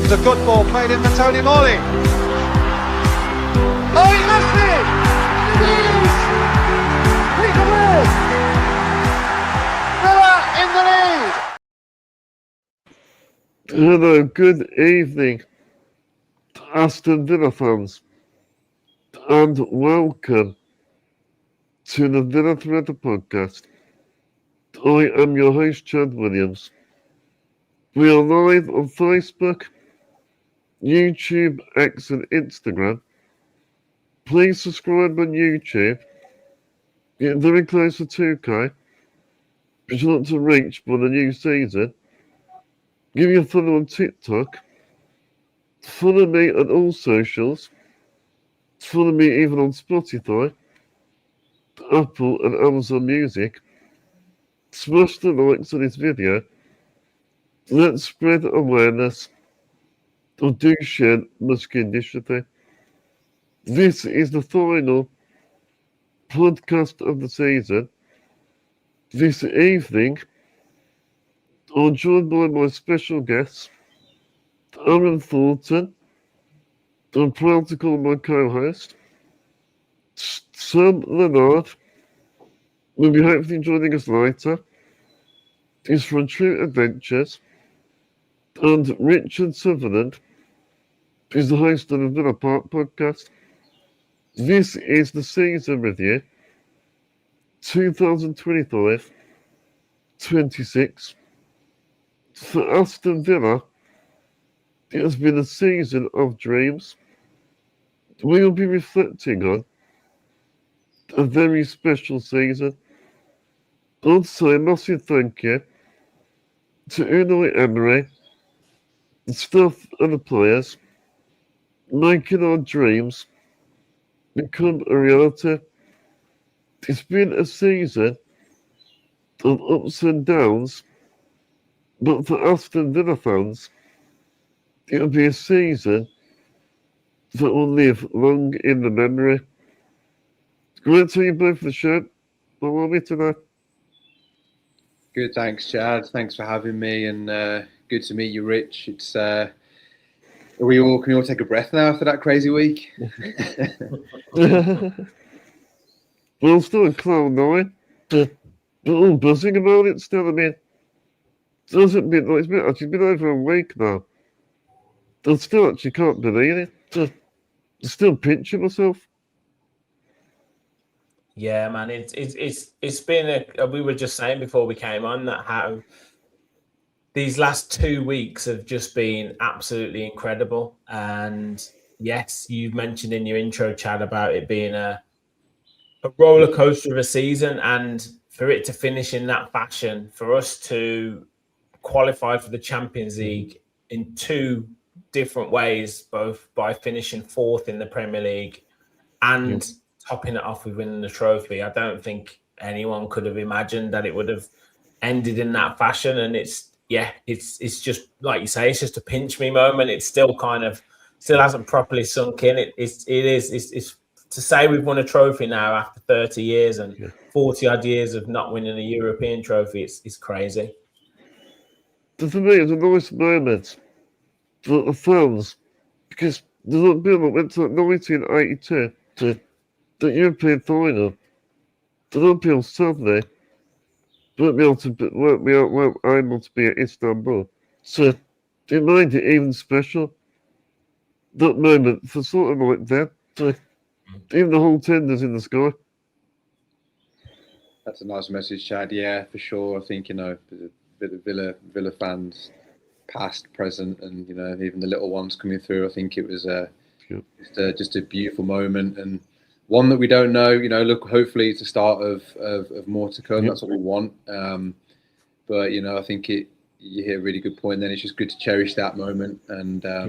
It's a good ball played in the Tony Morley. Oh, he missed it! He's away! Villa in the lead! Hello, good evening, Aston Villa fans, and welcome to the Villa Threader podcast. I am your host, Chad Williams. We are live on Facebook, YouTube, X, and Instagram. Please subscribe on YouTube. Get very close to 2K, which you want to reach by the new season. Give me a follow on TikTok. Follow me on all socials. Follow me even on Spotify, Apple and Amazon Music. Smash the likes on this video. Let's spread awareness of Duchenne muscular dystrophy. This is the final podcast of the season. This evening, I'm joined by my special guest, Aaron Thornton. I'm proud to call him my co-host. Sam Leonard will be hopefully joining us later. He's from True Adventures. And Richard Sutherland is the host of the Villa Park podcast. This is the season review 2025-26. For Aston Villa, it has been a season of dreams. We will be reflecting on a very special season. I'd say a massive thank you to Unai Emery, the staff and the players, making our dreams become a reality. It's been a season of ups and downs, but for Aston Villa fans, it'll be a season that will live long in the memory. It's great to have you both for the show. How are we today? Good, thanks, Chad. Thanks for having me, and good to meet you, Rich. It's can we all take a breath now after that crazy week? Well, I'm still in cloud nine, but all buzzing about it still. I mean, it hasn't been like it's been over a week now. I still actually can't believe it. I'm still pinching myself. Yeah, man, it's been we were just saying before we came on that how these last 2 weeks have just been absolutely incredible. And yes, you mentioned in your intro, Chad, about it being a roller coaster of a season, and for it to finish in that fashion, for us to qualify for the Champions League in two different ways, both by finishing fourth in the Premier League and topping it off with winning the trophy. I don't think anyone could have imagined that it would have ended in that fashion. And it's just like you say, it's just a pinch me moment. It's still hasn't properly sunk in. It's to say we've won a trophy now after 30 years and 40 odd years of not winning a European trophy. It's crazy. But for me, it's a nice moment for the fans, because there's not been that went to 1982 to the European final. The European sadly weren't able to be at Istanbul. So it made it even special. That moment for sort of like that. So even the whole tender's in the sky. That's a nice message, Chad. Yeah, for sure. I think the Villa fans, past, present, and even the little ones coming through. I think it was just a beautiful moment, and one that we don't know. Look, hopefully it's the start of more to come. That's what we want. But I think you hit a really good point. Then it's just good to cherish that moment. And I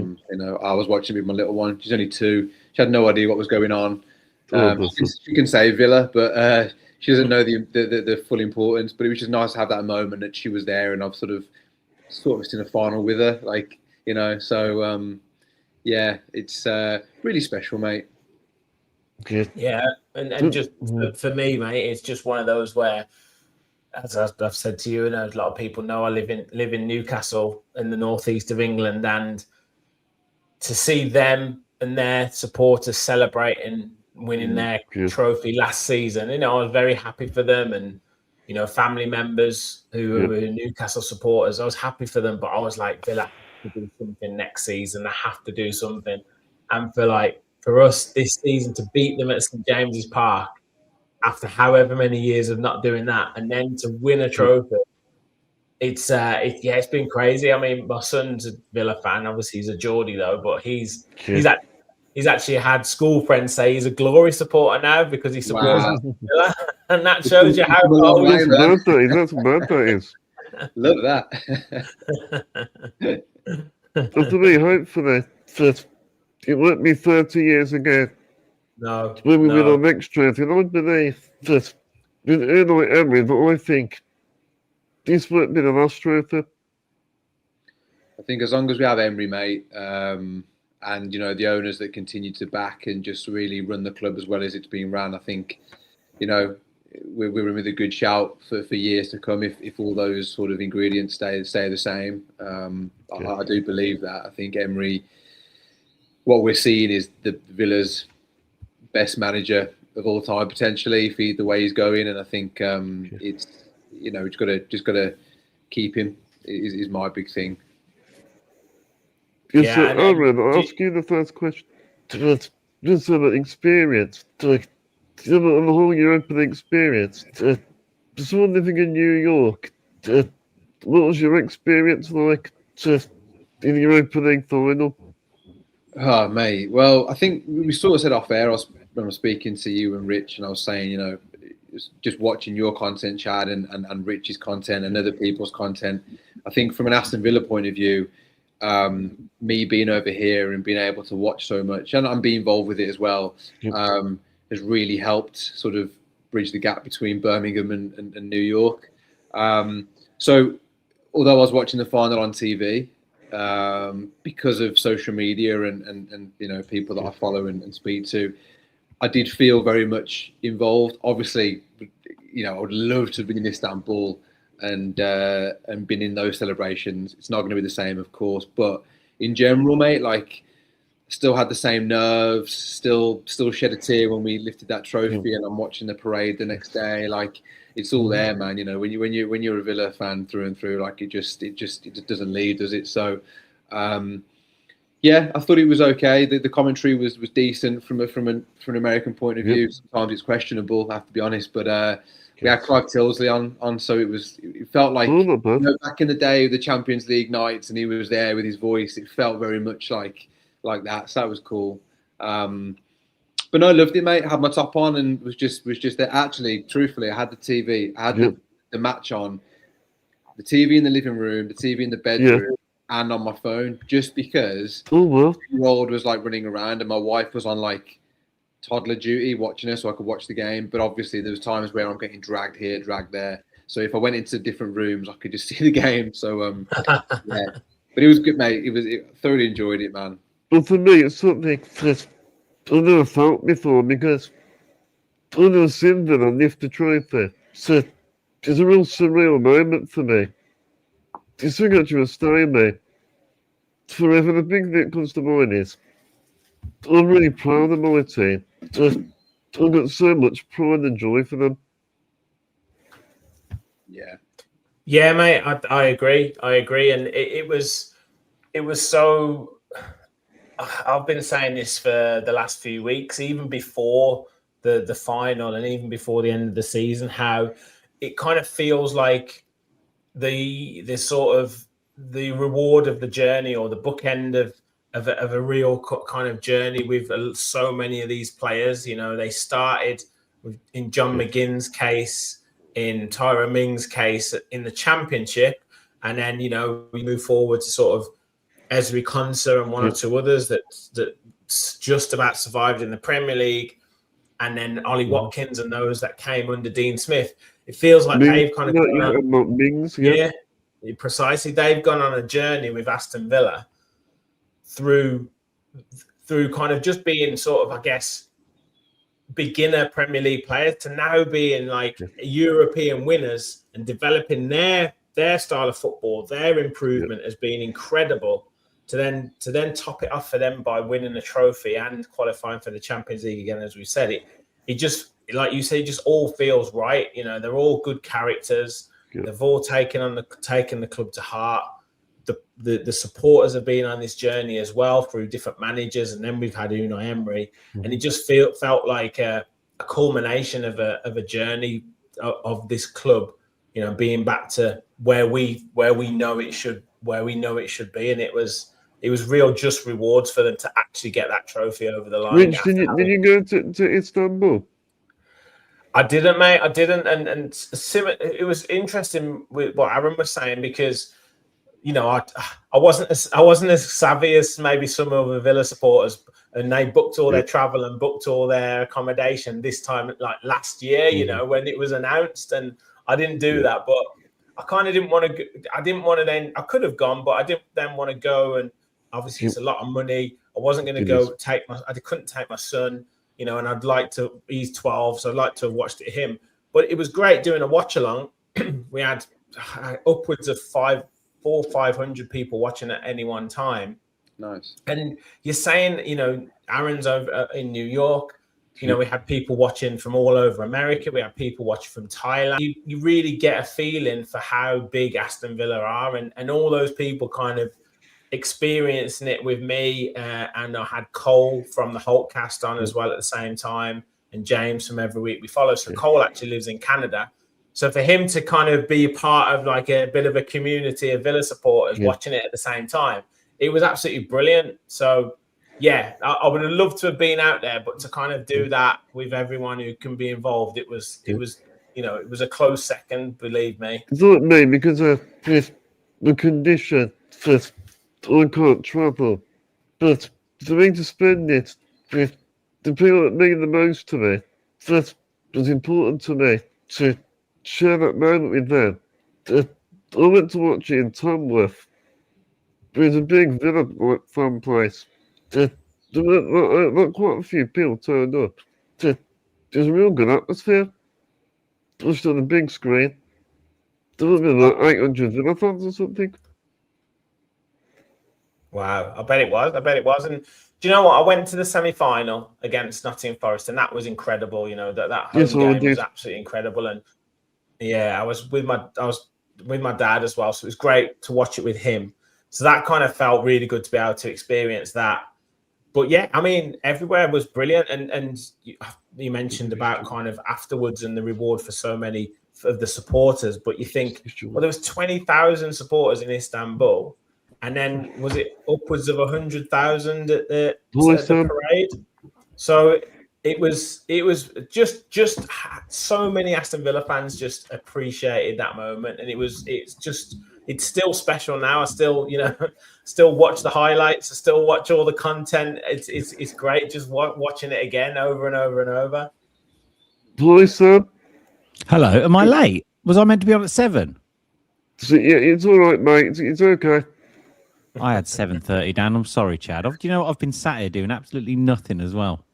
was watching with my little one. She's only 2. She had no idea what was going on. She can say Villa, but she doesn't know the full importance. But it was just nice to have that moment that she was there, and I've sort of seen a final with her. So it's really special, mate. Yeah, and just for me, mate, it's just one of those where, as I've said to you, and a lot of people know, I live in Newcastle in the northeast of England, and to see them and their supporters celebrating winning their trophy last season, I was very happy for them, and family members who were Newcastle supporters, I was happy for them, but I was like, Villa have to do something next season. They have to do something, and for us this season to beat them at St James's Park after however many years of not doing that, and then to win a trophy. It's been crazy. I mean, my son's a Villa fan. Obviously, he's a Geordie though, but he's actually had school friends say he's a Glory supporter now because he supports Villa, and that shows you how old That's mad that is. Love that. But to me, hopefully, it won't be 30 years again. No. When we win our next trophy, and I believe that with Emery, that I think this won't be the last trophy. I think as long as we have Emery, mate, and the owners that continue to back and just really run the club as well as it's being run, I think we're in with a good shout for years to come if all those sort of ingredients stay the same. I do believe that. I think Emery, what we're seeing is the Villa's best manager of all time potentially, the way he's going, and I think it's just gotta keep him is my big thing. Yes, so Aaron, I'll ask you the first question. Just about experience, on the whole European experience. Someone living in New York, what was your experience like in the Europa League final? Oh, mate. Well, I think we sort of said off air when I was speaking to you and Rich, and I was saying, just watching your content, Chad, and Rich's content and other people's content. I think from an Aston Villa point of view, me being over here and being able to watch so much, and I'm being involved with it as well, has really helped sort of bridge the gap between Birmingham and New York. So although I was watching the final on TV, because of social media and people that I follow and speak to, I did feel very much involved. Obviously, I would love to have been in Istanbul and been in those celebrations. It's not going to be the same, of course, but in general, mate, still had the same nerves, still shed a tear when we lifted that trophy, and I'm watching the parade the next day. It's all there, man. When you're a Villa fan through and through, it just doesn't leave, does it? So, I thought it was okay. The commentary was decent from an American point of view. Sometimes it's questionable, I have to be honest, but we had Clive Tilsley on, so it felt like back in the day of the Champions League nights, and he was there with his voice. It felt very much like that, so that was cool. But no, I loved it, mate. I had my top on and was just there. Actually, truthfully, I had the TV. I had the match on, the TV in the living room, the TV in the bedroom, and on my phone, just because the 2-year-old was running around and my wife was on toddler duty watching her so I could watch the game. But obviously there was times where I'm getting dragged here, dragged there. So if I went into different rooms, I could just see the game. So but it was good, mate. I thoroughly enjoyed it, man. But for me, it's something that I never felt before, because I never seen that I lift the trophy. So it's a real surreal moment for me. It's something that will stay me forever. The big thing that comes to mind is I'm really proud of my team. I've got so much pride and joy for them. Yeah, mate. I agree. And it was so. I've been saying this for the last few weeks, even before the final and even before the end of the season, how it kind of feels like the sort of the reward of the journey, or the bookend of a real kind of journey with so many of these players. They started in John McGinn's case, in Tyrone Mings' case in the Championship, and then we move forward to sort of Ezri Konsa and one or two others that just about survived in the Premier League, and then Ollie Watkins and those that came under Dean Smith. It feels like they've kind of precisely. They've gone on a journey with Aston Villa through kind of just being sort of, I guess, beginner Premier League players to now being European winners and developing their style of football. Their improvement has been incredible. to then top it off for them by winning a trophy and qualifying for the Champions League again, as we said, it just, like you say, just all feels right. You know, they're all good characters. Yeah. They've all taken the club to heart. The supporters have been on this journey as well through different managers, and then we've had Unai Emery, and it just felt like a culmination of a journey of this club, you know, being back to where we know it should be, and it was real just rewards for them to actually get that trophy over the line. Rich, did you go to Istanbul? I didn't, mate. I didn't, and it was interesting with what Aaron was saying, because, you know, I wasn't as savvy as maybe some of the Villa supporters, and they booked all their travel and booked all their accommodation this time, like last year, you know, when it was announced, and I didn't do that. But I kind of didn't want to. I didn't want to then. I could have gone, but I didn't then want to go, and obviously it's a lot of money. I wasn't going to go I couldn't take my son, you know, and I'd like to. He's 12, so I'd like to have watched it him. But it was great doing a watch along. We had upwards of 500 people watching at any one time. Nice. And you're saying, you know, Aaron's over in New York. You know, we had people watching from all over America. We had people watching from Thailand. You really get a feeling for how big Aston Villa are, and all those people kind of experiencing it with me. And I had Cole from the Hulkcast on as well at the same time, and James from Every Week We Follow. So Cole actually lives in Canada. So for him to kind of be a part of like a bit of a community of Villa supporters watching it at the same time, it was absolutely brilliant. So yeah, I would have loved to have been out there, but to kind of do that with everyone who can be involved, it was, you know, it was a close second, believe me. It's not me, because the condition that I can't travel, but for me to spend it with the people that mean the most to me, that was important to me to share that moment with them. I went to watch it in Tamworth. It was a big Villa fan place. There were quite a few people turned up. It was a real good atmosphere. It was on a big screen. There would have been like 800 Villa fans or something. Wow, I bet it was. And do you know what? I went to the semi-final against Nottingham Forest, and that was incredible. You know, that home game was absolutely incredible. And yeah, I was with my dad as well, so it was great to watch it with him. So that kind of felt really good to be able to experience that. But yeah, I mean, everywhere was brilliant. And you mentioned about kind of afterwards and the reward for so many of the supporters. But you think, well, there was 20,000 supporters in Istanbul, and then was it upwards of 100,000 at the parade? So it was just so many Aston Villa fans just appreciated that moment, and it's still special now. I still, still watch the highlights. I still watch all the content. It's great just watching it again over and over and over. Hi, sir. Hello. Am I late? Was I meant to be on at 7? So, yeah, it's all right, mate. It's okay. I had 7:30, Dan. I'm sorry, Chad. Do you know what? I've been sat here doing absolutely nothing as well.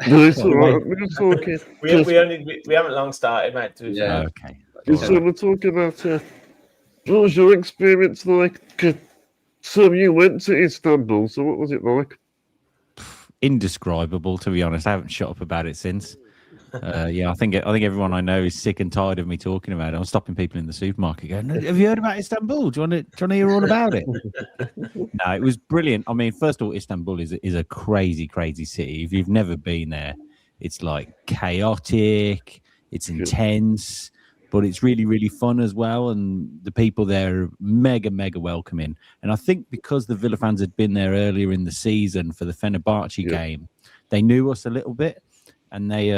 No, it's all right. We're just talking. we haven't long started, mate. Okay. So we're talking about what was your experience like? So you went to Istanbul. So what was it like? Indescribable, to be honest. I haven't shut up about it since. I think everyone I know is sick and tired of me talking about it. I'm stopping people in the supermarket going, "Have you heard about Istanbul? Do you want to hear all about it?" No, it was brilliant. I mean, first of all, Istanbul is a crazy, crazy city. If you've never been there, it's like chaotic, it's intense, but it's really, really fun as well. And the people there are mega, mega welcoming. And I think because the Villa fans had been there earlier in the season for the Fenerbahce game, they knew us a little bit. And they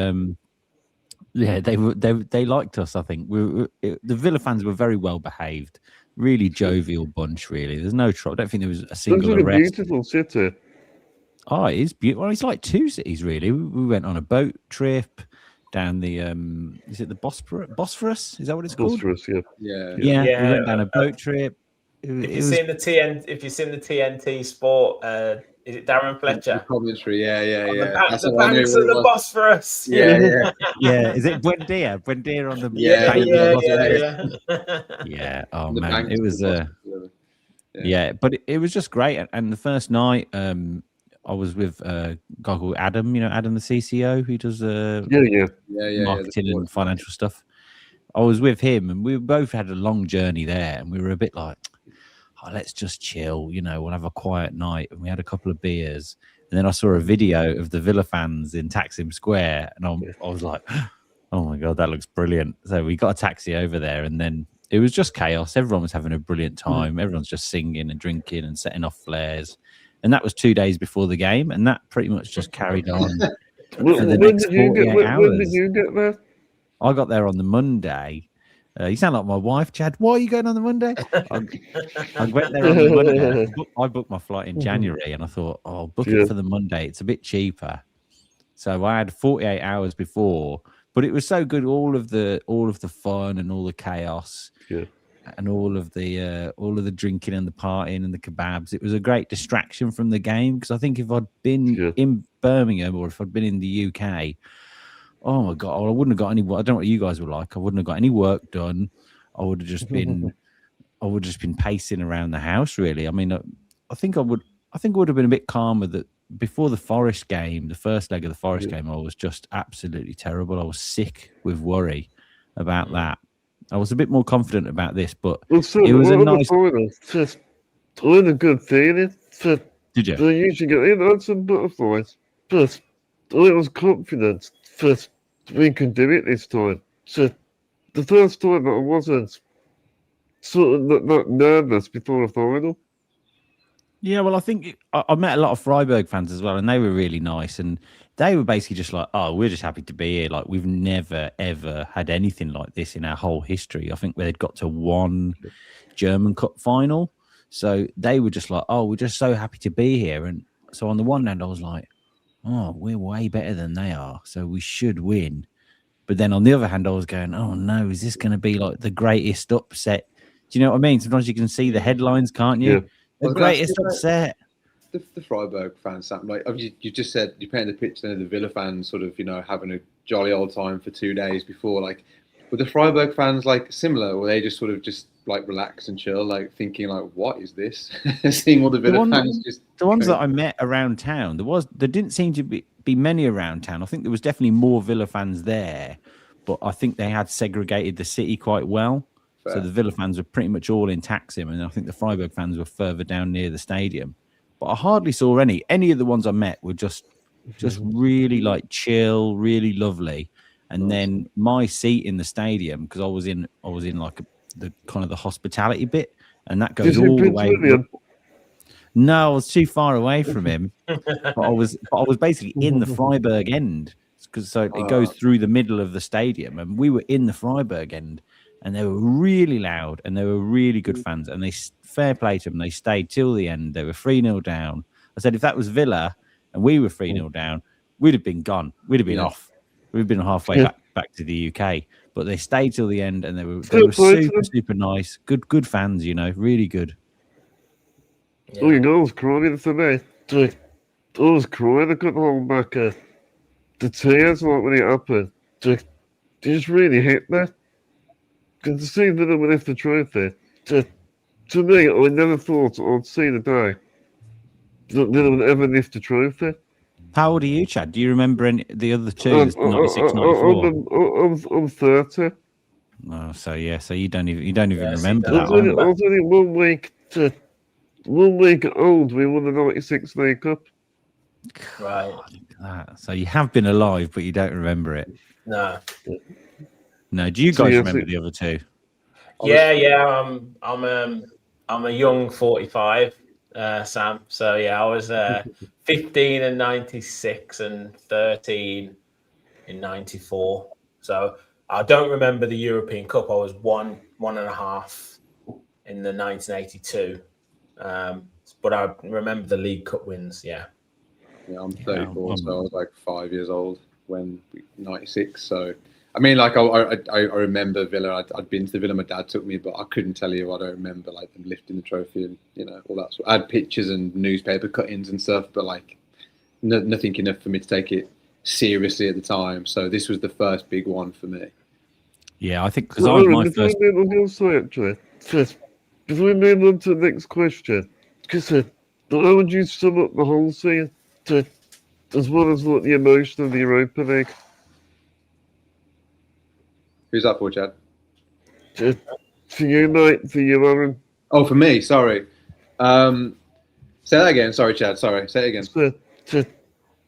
liked us. I think the Villa fans were very well behaved, really jovial bunch. Really, there's no trouble. I don't think there was a single arrest. It's a beautiful city. Oh, it is beautiful. Well, it's like two cities, really. We went on a boat trip down the is it the Bosphorus? Is that what it's called? Bosphorus, yeah. We went down a boat trip. If you've seen the TNT Sport. Is it Darren Fletcher? Commentary, yeah. The banks of the Bosphorus. Yeah. Is it Buendia? Buendia on the bank. Yeah. Oh man, it was Yeah, but it was just great. And the first night, I was with a guy called Adam. You know, Adam the CCO, who does marketing and financial stuff. I was with him, and we both had a long journey there, and we were a bit like, oh, let's just chill. You know, we'll have a quiet night. And we had a couple of beers, and then I saw a video of the Villa fans in Taksim Square, and I was like, oh my God, that looks brilliant. So we got a taxi over there, and then it was just chaos. Everyone was having a brilliant time. Everyone's just singing and drinking and setting off flares. And that was 2 days before the game, and that pretty much just carried on for the next 48 hours. When did you get there? I got there on the Monday. You sound like my wife, Chad. Why are you going on the Monday? I went there on the Monday. I booked my flight in January, and I thought, oh, I'll book it for the Monday. It's a bit cheaper. So I had 48 hours before, but it was so good. All of the fun and all the chaos, and all of the drinking and the partying and the kebabs. It was a great distraction from the game, because I think if I'd been in Birmingham or if I'd been in the UK, oh my God, I wouldn't have got any. I don't know what you guys were like. I wouldn't have got any work done. I would have just been pacing around the house. Really, I mean, I think it would have been a bit calmer. That before the Forest game, the first leg of the Forest game, I was just absolutely terrible. I was sick with worry about that. I was a bit more confident about this, but it was a nice. I had a good feeling. Did you? I usually get in on some butterflies, but I was confident that we could do it this time. So the first time that I wasn't sort of not nervous before the final. Yeah, well, I think I met a lot of Freiburg fans as well, and they were really nice, and they were basically just like, oh, we're just happy to be here. Like, we've never, ever had anything like this in our whole history. I think they'd got to one German Cup final. So they were just like, oh, we're just so happy to be here. And so on the one hand, I was like, oh, we're way better than they are, so we should win. But then on the other hand, I was going, oh, no, is this going to be like the greatest upset? Do you know what I mean? Sometimes you can see the headlines, can't you? Yeah. The greatest upset. The Freiburg fans, Sam, like you just said, you're painting the picture of the Villa fans sort of, having a jolly old time for 2 days before. Like, were the Freiburg fans like similar? Were they just sort of just like relax and chill, like thinking like, what is this? Seeing all the Villa fans just the ones that I met around town, there didn't seem to be many around town. I think there was definitely more Villa fans there, but I think they had segregated the city quite well. Fair. So the Villa fans were pretty much all in Taksim, and I think the Freiburg fans were further down near the stadium. But I hardly saw any of the ones I met were just really like chill, really lovely. And then my seat in the stadium, because I was in like the kind of the hospitality bit, and that goes all the way. No, I was too far away from him. but I was basically in the Freiburg end, because it goes through the middle of the stadium, and we were in the Freiburg end, and they were really loud, and they were really good fans, and they fair play to them. They stayed till the end. They were 3-0 down. I said, if that was Villa and we were 3-0 down, we'd have been gone. We'd have been off. We'd have been halfway back to the UK. But they stayed till the end, and they were super nice. Good fans, really good. Yeah. Oh, I was crying today. I was crying. I couldn't hold back the tears when it happened. It just really hit me. Because to see Villa lift the trophy, to me, I never thought I'd see the day that Villa would ever lift the trophy. How old are you, Chad? Do you remember the other two? 96, 94? I'm 30. Oh, so you don't even remember that. I was only 1 week old. We won the 96 League Cup. Right. So you have been alive, but you don't remember it. No. No. Do you guys remember the other two? Yeah. I'm a young 45, Sam. So yeah, I was 15 in 96 and 13 in 94. So I don't remember the European Cup. I was one and a half in the 1982. But I remember the League Cup wins. Yeah. Yeah, I'm 34, so I was like 5 years old when 96. So I mean, like I remember Villa. I'd been to the Villa. My dad took me, but I couldn't tell you. I don't remember like them lifting the trophy and all that. I had pictures and newspaper cuttings and stuff, but like nothing enough for me to take it seriously at the time. So this was the first big one for me. Yeah, I think because I was my first. On the other side, actually, before we move on to the next question, because how would you sum up the whole season, as well as like the emotion of the Europa League? Who's that for, Chad? For you, mate, for you, Aaron. Oh, for me. Sorry. Say that again. Sorry, Chad. Sorry. Say it again.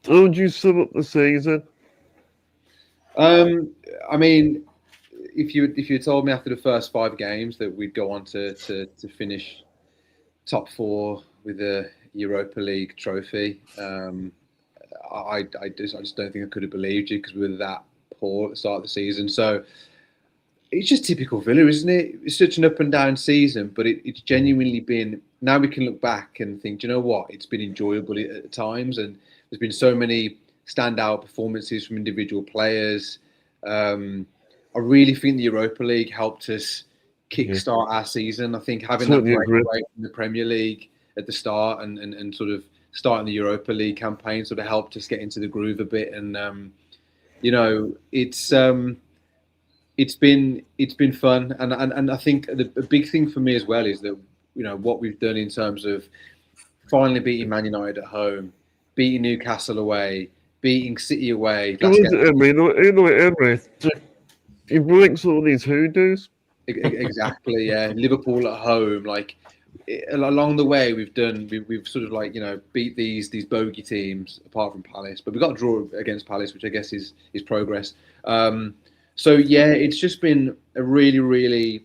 How would you sum up the season? I mean, if you had told me after the first 5 games that we'd go on to finish top 4 with the Europa League trophy, I just don't think I could have believed you, because we were that poor at the start of the season. So it's just typical Villa, isn't it? It's such an up and down season, but it's genuinely been. Now we can look back and think, do you know what? It's been enjoyable at times, and there's been so many standout performances from individual players. I really think the Europa League helped us kickstart our season. I think having that break in the Premier League at the start and sort of starting the Europa League campaign sort of helped us get into the groove a bit. And it's been fun. And I think the big thing for me as well is that what we've done in terms of finally beating Man United at home, beating Newcastle away, beating City away. Emery. He breaks all these hoodoos. Exactly, yeah. Liverpool at home, along the way we've sort of beat these bogey teams apart from Palace, but we got a draw against Palace, which I guess is progress. So yeah, it's just been a really, really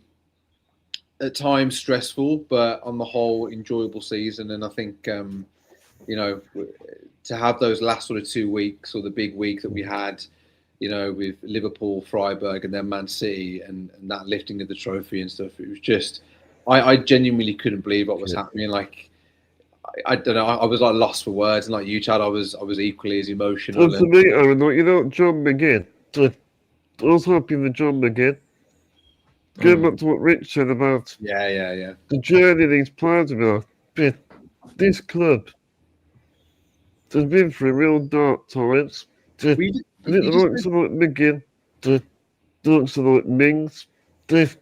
at times stressful, but on the whole enjoyable season. And I think to have those last sort of 2 weeks, or the big week that we had, with Liverpool, Freiburg, and then Man City, and that lifting of the trophy and stuff, it was just, I genuinely couldn't believe what was happening. I don't know, I was lost for words, and like you, Chad, I was equally as emotional. And for me, Aaron, John McGinn, I was happy with John McGinn. Going back to what Rich said about the journey these players have been. This club has been through real dark times. The likes of McGinn, the likes of Mings, they've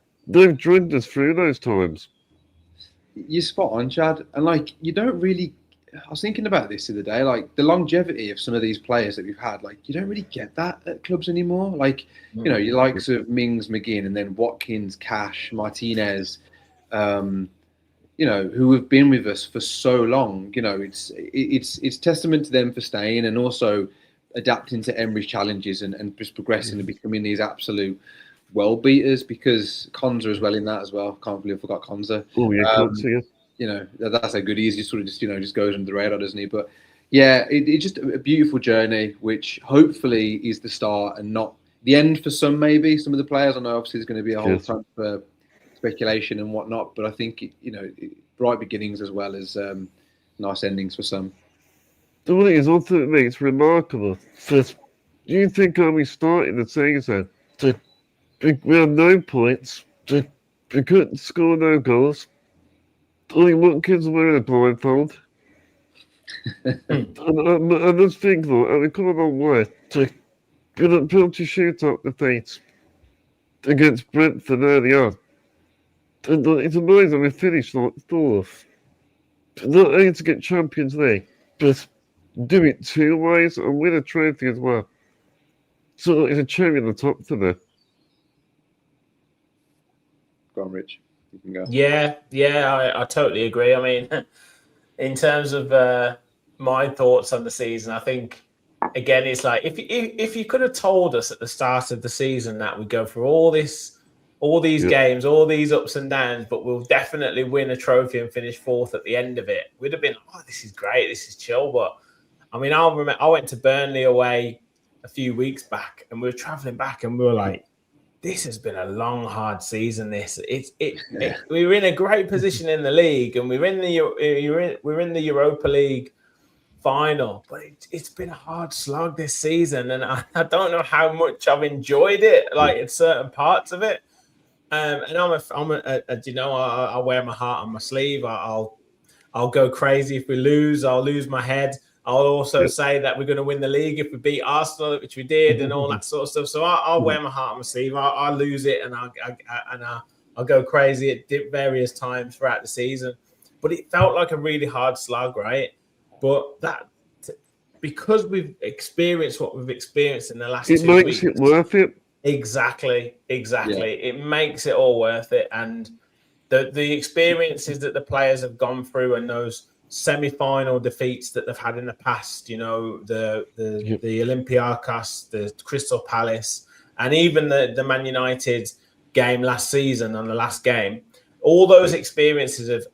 dragged us through those times. You're spot on, Chad. And you don't really. I was thinking about this the other day. The longevity of some of these players that we've had, you don't really get that at clubs anymore. Your likes of Mings, McGinn, and then Watkins, Cash, Martinez, who have been with us for so long. It's testament to them for staying, and also adapting to Emery's challenges and just progressing and becoming these absolute well beaters, because Konza as well in that as well. Can't believe I forgot Konza. Oh yeah, Konza. That's how good he is. He sort of just goes under the radar, doesn't he? But yeah, it's just a beautiful journey, which hopefully is the start and not the end for some. Maybe some of the players. I know obviously there's going to be a whole transfer speculation and whatnot, but I think bright beginnings as well as nice endings for some. The one thing is, also it makes remarkable. Do you think when we started the season, we had no points, we couldn't score no goals? I think Watkins were wearing a blindfold. I just think though, we come a long way to get a penalty shootout defeat against Brentford early on. And it's amazing we finished fourth. Not only to get Champions League, but do it 2 ways and win a trophy as well. So it's a cherry on the top for them. Go on, Rich. You can go. Yeah, I totally agree. I mean, in terms of my thoughts on the season, I think again it's if you could have told us at the start of the season that we'd go through all these games, all these ups and downs, but we'll definitely win a trophy and finish 4th at the end of it, we'd have been, this is great, this is chill. But I mean, I remember I went to Burnley away a few weeks back, and we were traveling back, and we were like, this has been a long, hard season. We were in a great position in the league, and we're in the Europa League final, but it's been a hard slog this season, and I don't know how much I've enjoyed it, in certain parts of it. And I wear my heart on my sleeve. I'll go crazy if we lose. I'll lose my head. I'll also say that we're going to win the league if we beat Arsenal, which we did, and all that sort of stuff. So I'll wear my heart on my sleeve. I'll lose it, and I'll go crazy at various times throughout the season. But it felt like a really hard slog, right? But because we've experienced what we've experienced in the last 2 weeks. It makes it worth it. Exactly. Yeah. It makes it all worth it. And the experiences that the players have gone through and those semi-final defeats that they've had in the past, the Olympiacos, the Crystal Palace, and even the Man United game last season on the last game, all those experiences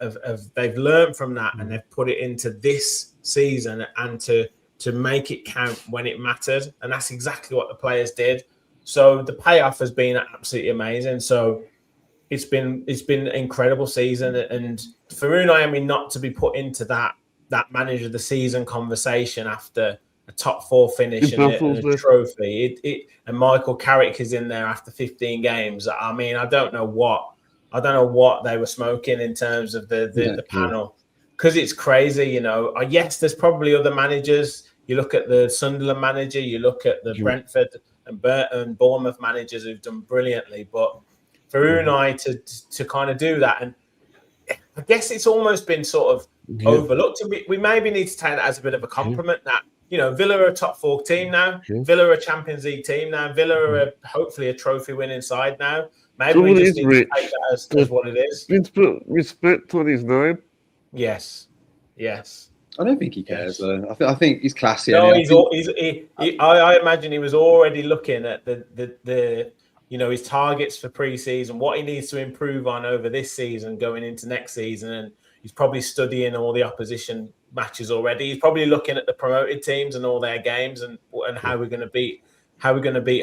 they've learned from that and they've put it into this season and to make it count when it mattered. And that's exactly what the players did. So the payoff has been absolutely amazing. So it's been an incredible season, and for Unai Emery not to be put into that manager of the season conversation after a top 4 finish and a trophy, and Michael Carrick is in there after 15 games. I mean, I don't know what they were smoking in terms of the panel, because it's crazy. Yes, there's probably other managers. You look at the Sunderland manager, you look at the Brentford and Bournemouth managers who've done brilliantly, but for Unai to kind of do that, and I guess it's almost been sort of overlooked. We maybe need to take that as a bit of a compliment that, Villa are a top 4 team now. Villa are a Champions League team now. Villa are hopefully a trophy winning side now. Maybe we just need to take that as what it is. Let's put respect on his name. Yes. I don't think he cares though. I think he's classy. No, I imagine he was already looking at the his targets for pre-season, what he needs to improve on over this season going into next season, and he's probably studying all the opposition matches already. He's probably looking at the promoted teams and all their games and how we're going to beat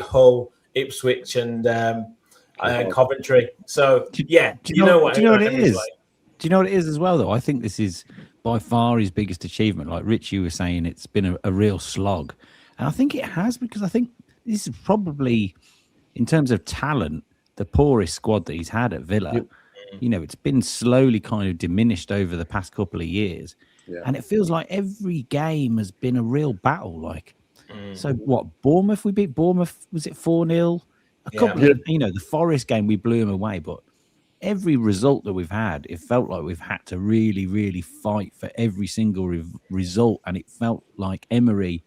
Hull, Ipswich, and Coventry. So do you know what it is? Like? Do you know what it is as well, though? I think this is by far his biggest achievement. Like Rich, you were saying, it's been a real slog, and I think it has, because I think this is probably, in terms of talent, the poorest squad that he's had at Villa. Yep. It's been slowly kind of diminished over the past couple of years. Yeah. And it feels like every game has been a real battle. So what, Bournemouth, we beat Bournemouth, was it 4-0? A couple of, the Forest game, we blew them away. But every result that we've had, it felt like we've had to really, really fight for every single result. And it felt like Emery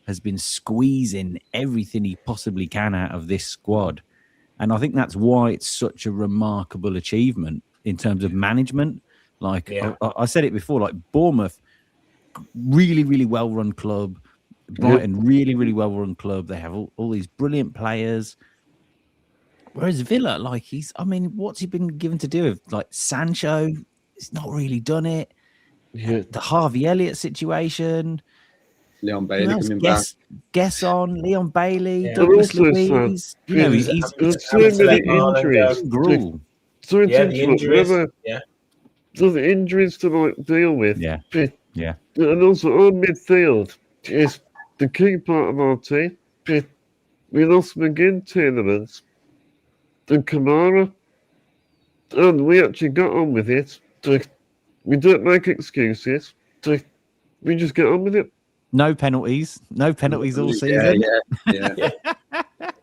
has been squeezing everything he possibly can out of this squad. And I think that's why it's such a remarkable achievement in terms of management. I said it before, like Bournemouth, really, really well-run club. Brighton, really, really well-run club. They have all these brilliant players. Whereas Villa, what's he been given to do with? Like Sancho, he's not really done it. Yeah. The Harvey Elliott situation. Leon Bailey coming back. Gesson, Leon Bailey, Douglas Luiz. There's so many injuries. There's injuries to deal with. Yeah. And also our midfield is the key part of our team. We lost McGinn tournaments and Kamara, and we actually got on with it. We don't make excuses. We just get on with it. No penalties all season. Yeah.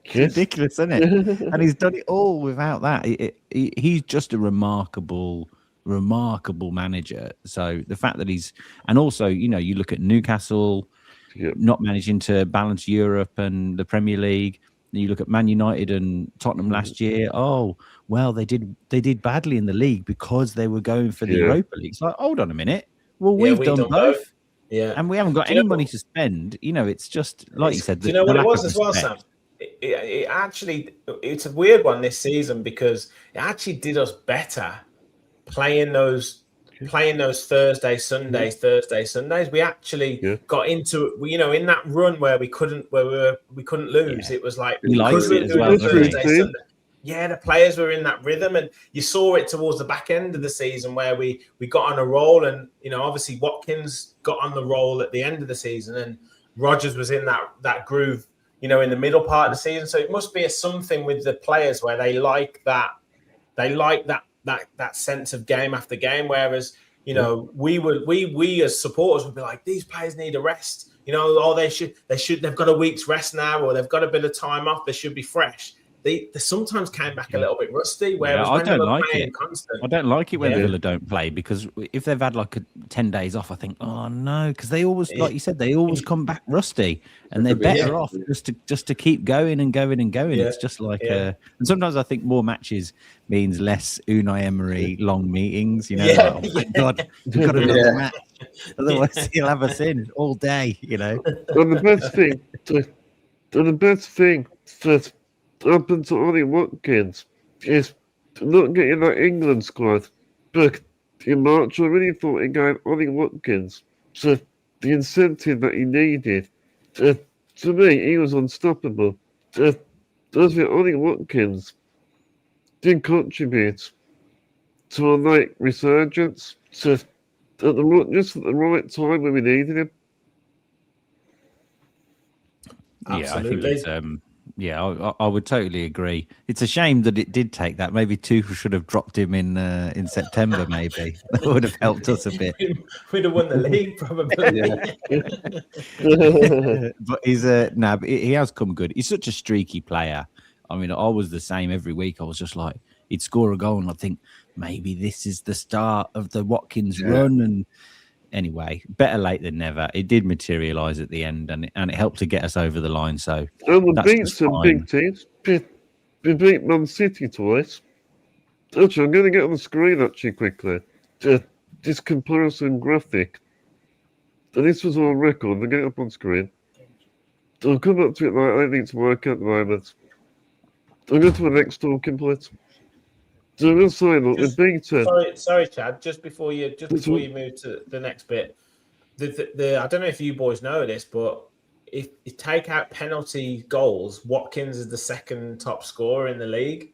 It's ridiculous, isn't it? And he's done it all without that. He's just a remarkable manager. So the fact that and also, you look at Newcastle not managing to balance Europe and the Premier League. You look at Man United and Tottenham last year. Oh, well, they did badly in the league because they were going for the Europa League. It's like, hold on a minute. Well, we've done both. Yeah, and we haven't got any money to spend. It's just like you said. Do you know what it was as well, Sam? It's a weird one this season because it actually did us better playing those Thursday Sundays. We actually got into in that run where we couldn't lose. Yeah. It was like we liked it as well. Thursday, Sunday. Yeah, the players were in that rhythm, and you saw it towards the back end of the season where we got on a roll, and obviously Watkins got on the roll at the end of the season, and Rodgers was in that groove, in the middle part of the season. So it must be something with the players where they like that sense of game after game. Whereas we as supporters would be like, these players need a rest. They've got a week's rest now, or they've got a bit of time off. They should be fresh. they sometimes came back a little bit rusty. Whereas I when they don't were like playing it. constant, I don't like it when Yeah. Villa don't play, because if they've had like 10 days off, I think, oh no, because they always, like you said, they always come back rusty, and they're better off just to keep going and going and going. Yeah. It's just like, Yeah. and sometimes I think more matches means less Unai Emery long meetings. You know, Yeah. like, oh my God, we've got another match. Otherwise, he'll have us in all day. You know, And the best thing that happened to Ollie Watkins is not getting that England squad. But in March, I really thought he gave Ollie Watkins the incentive that he needed. To me, he was unstoppable. I think Ollie Watkins did contribute to a late resurgence. Just at the right time when we needed him. Yeah, I think Absolutely. it's I would totally agree. It's a shame that it did take that. Maybe Tuchel should have dropped him in September. Maybe that would have helped us a bit. We'd have won the league probably. But he's but he has come good. He's such a streaky player. I mean, I was the same every week. I was just like, he'd score a goal, and I think maybe this is the start of the Watkins run. And anyway, better late than never. It did materialise at the end, and it helped to get us over the line. So And we that's beat just some fine. big teams. We beat Man City twice. Actually, I'm going to get on the screen actually quickly. This comparison graphic. And this was on record. I'll get it up on screen. I'll come up to it like I need to work at the moment. I'll go to the next talking point. So I'm going to say, look, Just- we beat Sorry, Chad. Just before you move to the next bit, the I don't know if you boys know this, but if you take out penalty goals, Watkins is the second top scorer in the league.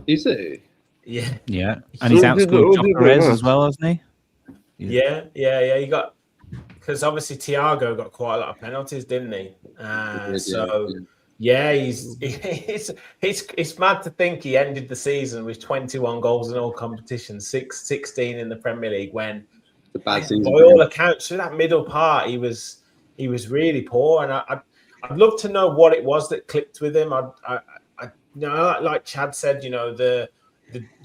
Is it? Yeah, Yeah, and he's So did outscored the- Perez as well, hasn't he? yeah. You got, because obviously Thiago got quite a lot of penalties, didn't he? It's mad to think he ended the season with 21 goals in all competitions, 16 in the Premier League. When The bad by season. all accounts, through that middle part, he was really poor, and I'd love to know what it was that clicked with him. Like Chad said, the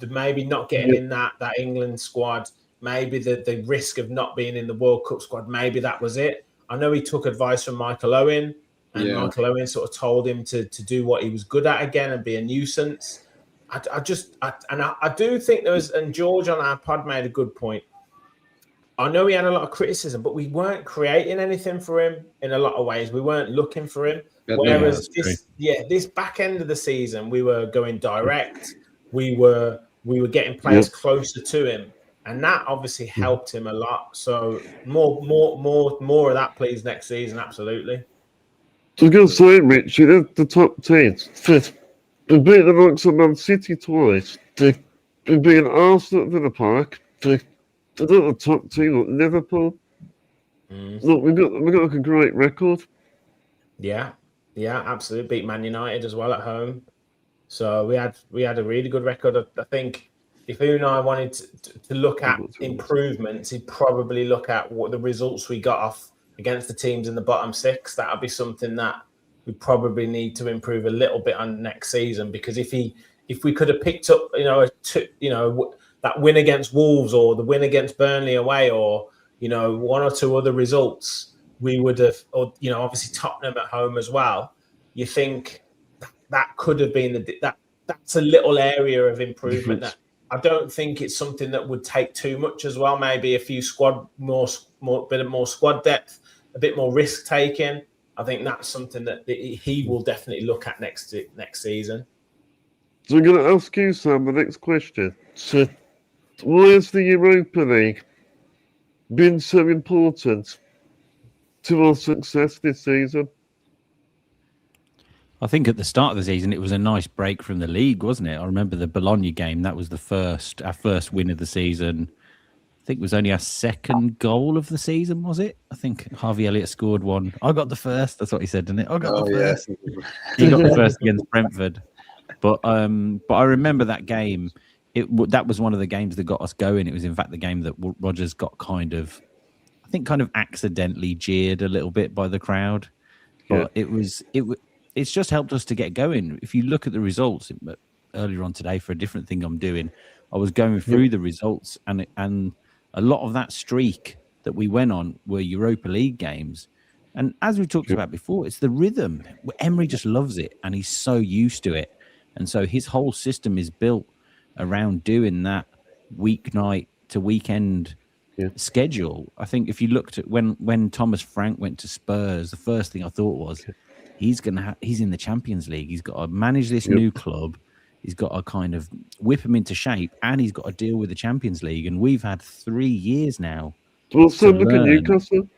maybe not getting in that England squad, maybe the risk of not being in the World Cup squad, maybe that was it. I know he took advice from Michael Owen, and Michael Owen sort of told him to do what he was good at again and be a nuisance. I do think there was, and George on our pod made a good point. I know he had a lot of criticism, but we weren't creating anything for him in a lot of ways. We weren't looking for him. Whereas this back end of the season, we were going direct. We were getting players closer to him, and that obviously helped him a lot. So more of that, please, next season. Absolutely. So I'm going to say, Richie, the top 10. We beat the likes of Man City twice. We beat Arsenal at Villa Park. They're not the top team, like Liverpool. Look, we've got like a great record. Yeah, absolutely. Beat Man United as well at home. So we had a really good record. I think if Unai wanted to look at improvements, he'd probably look at what the results we got off against the teams in the bottom six. That would be something that we probably need to improve a little bit on next season. Because if we could have picked up, that win against Wolves or the win against Burnley away, or one or two other results, we would have, or obviously Tottenham at home as well. You think that could have been that's a little area of improvement that I don't think it's something that would take too much as well. Maybe a few bit more squad depth, a bit more risk taking. I think that's something that he will definitely look at next season. So I'm going to ask you, Sam, the next question. So, why has the Europa League been so important to our success this season? I think at the start of the season, it was a nice break from the league, wasn't it? I remember the Bologna game. That was our first win of the season. I think it was only our second goal of the season, was it? I think Harvey Elliott scored one. I got the first. That's what he said, didn't it? I got the first. He got the first against Brentford. But I remember that game. That was one of the games that got us going. It was, in fact, the game that Rodgers got kind of accidentally jeered a little bit by the crowd. But it was it's just helped us to get going. If you look at the results earlier on today for a different thing I'm doing, I was going through the results, and a lot of that streak that we went on were Europa League games. And as we talked about before, it's the rhythm. Emery just loves it, and he's so used to it. And so his whole system is built around doing that weeknight to weekend schedule. I think if you looked at when Thomas Frank went to Spurs, the first thing I thought was he's in the Champions League. He's got to manage this new club. He's got to kind of whip him into shape, and he's got to deal with the Champions League. And we've had 3 years now. Well, so look at Newcastle.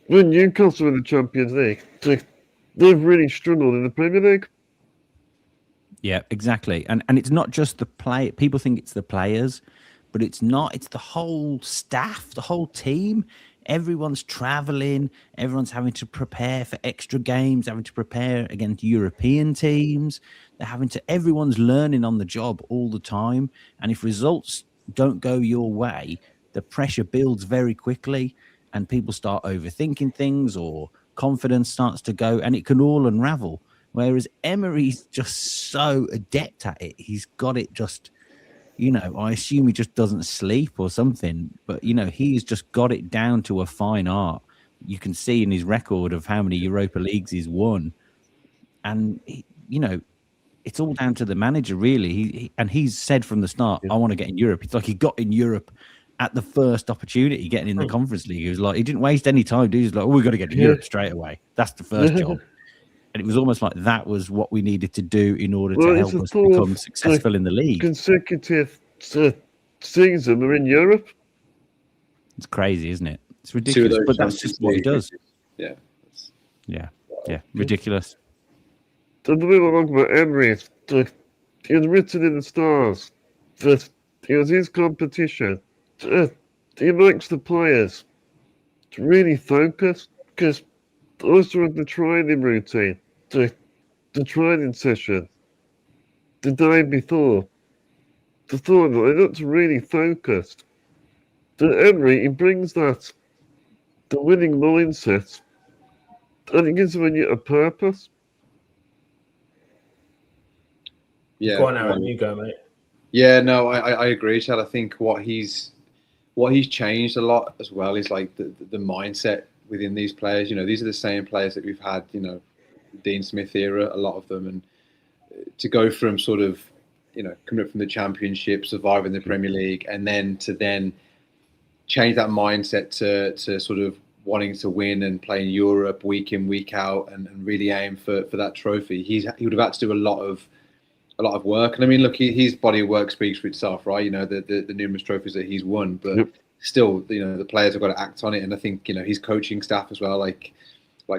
When Newcastle in the Champions League, they've really struggled in the Premier League. Yeah, exactly. And it's not just the play. People think it's the players, but it's not. It's the whole staff, the whole team. Everyone's traveling. Everyone's having to prepare for extra games, having to prepare against European teams. Everyone's learning on the job all the time. And if results don't go your way, the pressure builds very quickly, and people start overthinking things, or confidence starts to go, and it can all unravel. Whereas Emery's just so adept at it. He's got it just, I assume he just doesn't sleep or something, but, he's just got it down to a fine art. You can see in his record of how many Europa Leagues he's won. And, it's all down to the manager, really. He's said from the start, I want to get in Europe. It's like he got in Europe at the first opportunity, getting in the Conference League. He was like, he didn't waste any time. He was like, we've got to get to Europe straight away. That's the first job. And it was almost like that was what we needed to do in order to help us become successful in the league. Consecutive season we're in Europe. It's crazy, isn't it? It's ridiculous, but that's just what he does. Yeah. Yeah. Ridiculous. And the real thing about Emery is he was written in the stars that it was his competition. He makes the players really focus, because also the training routine, the training session, the day before, the thought that they're not really focused. The Emery, he brings that, the winning mindset, and it gives them a purpose. Yeah. Go on, Aaron, you go, mate. Yeah, no, I agree, Chad. I think what he's changed a lot as well is like the mindset within these players. These are the same players that we've had, Dean Smith era, a lot of them, and to go from sort of, coming up from the Championship, surviving the Premier League, and then change that mindset to sort of wanting to win and play in Europe week in, week out, and really aim for that trophy. He would have had to do a lot of work. And I mean, look, his body of work speaks for itself, right? The numerous trophies that he's won, but still, the players have got to act on it. And I think, his coaching staff as well, like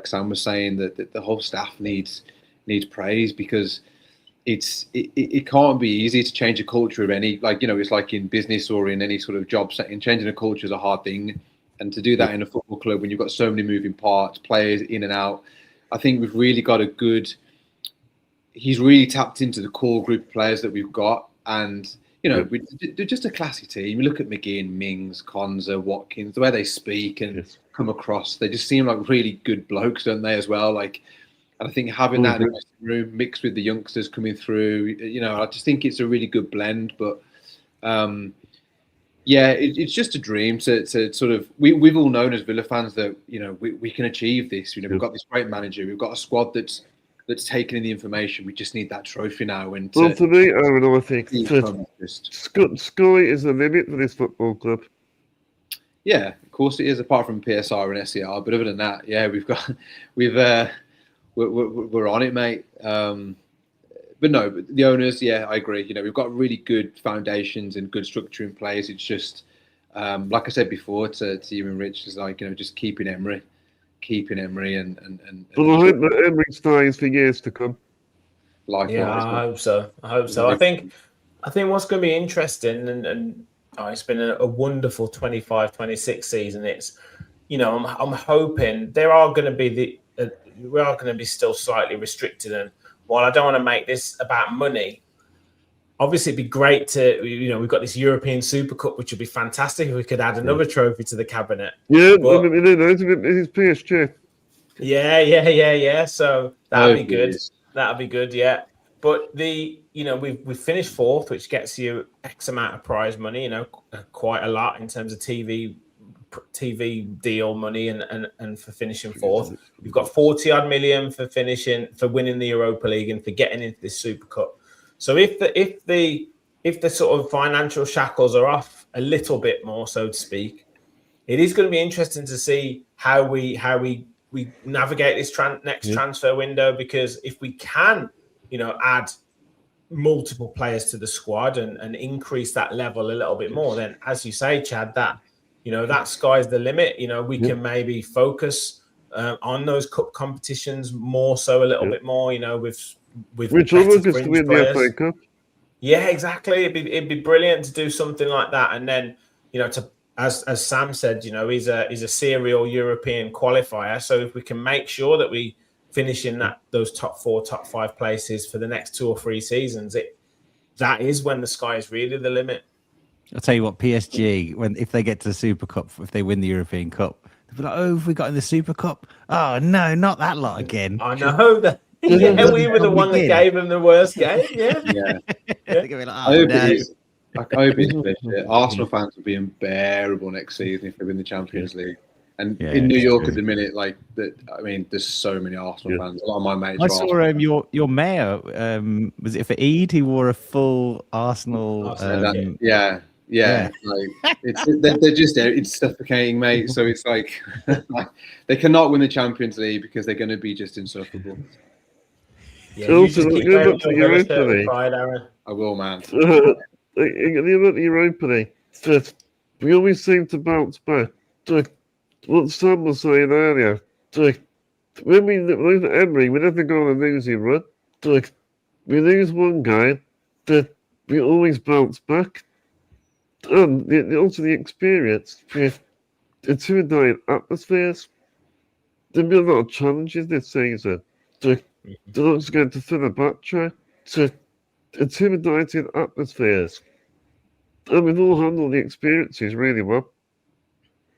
Sam was saying, that the whole staff needs praise, because it can't be easy to change a culture of any, it's like in business or in any sort of job setting. Changing a culture is a hard thing. And to do that in a football club when you've got so many moving parts, players in and out, I think we've really got he's really tapped into the core group of players that we've got. And, they're just a classy team. You look at McGinn, Mings, Konza, Watkins, the way they speak and come across, they just seem like really good blokes, don't they, as well? And I think having that in the room mixed with the youngsters coming through, I just think it's a really good blend. But, it's just a dream to sort of, we've all known as Villa fans that, we can achieve this. We've got this great manager. We've got a squad that's taken in the information. We just need that trophy now. And to me, Aaron, I think sky is the limit for this football club. Yeah, of course it is. Apart from PSR and SER, but other than that, yeah, we're on it, mate. But no, but the owners, yeah, I agree. We've got really good foundations and good structure in place. It's just, like I said before to you and Rich, is like, just keeping Emery and Well, I hope that Emery stays for years to come. Likewise, yeah, I hope so. I think what's going to be interesting, and it's been a wonderful 25-26 season. It's, I'm hoping we are going to be still slightly restricted. And while I don't want to make this about money, obviously it'd be great to, we've got this European Super Cup, which would be fantastic if we could add another trophy to the cabinet. Yeah, but, it's PSG. Yeah. So that'd be good. Yes. That'd be good. Yeah. But we've finished fourth, which gets you X amount of prize money. Quite a lot in terms of TV deal money and for finishing fourth. We've got 40 odd million for winning the Europa League and for getting into this Super Cup. So if the sort of financial shackles are off a little bit more, so to speak, it is going to be interesting to see how we navigate this next transfer window, because if we can, add multiple players to the squad and increase that level a little bit more, then as you say, Chad, that sky's the limit. We can maybe focus on those cup competitions more so a little bit more, with which better almost to fringe win the players. FA Cup. Yeah, exactly. It'd be brilliant to do something like that, and then as Sam said, he's a serial European qualifier. So if we can make sure that we finish in those top 4, top 5 places for the next 2 or 3 seasons, that is when the sky is really the limit. I'll tell you what, PSG, if they get to the Super Cup, if they win the European Cup, they'll be like, oh, have we got in the Super Cup? Oh, no, not that lot again. I know that. Yeah, we were the one that gave them the worst game. Yeah. They're gonna be like, I hope it's Arsenal fans will be unbearable next season if they win the Champions League. And in New York at the minute, there's so many Arsenal fans. A lot of my mates. I saw your mayor. Was it for Eid? He wore a full Arsenal. Yeah. They're just there. It's suffocating, mate. So it's like they cannot win the Champions League because they're going to be just insufferable. Yeah, you just keep going up to Europa League. I will, man. The Europa League. We always seem to bounce back. What Sam was saying earlier. When we lose at Emery, we never go on a losing run. We lose one game, we always bounce back. And also the experience with intimidating atmospheres. There'll be a lot of challenges this season. They're also going to Fenerbahce, to intimidating atmospheres. And we've all handled the experiences really well.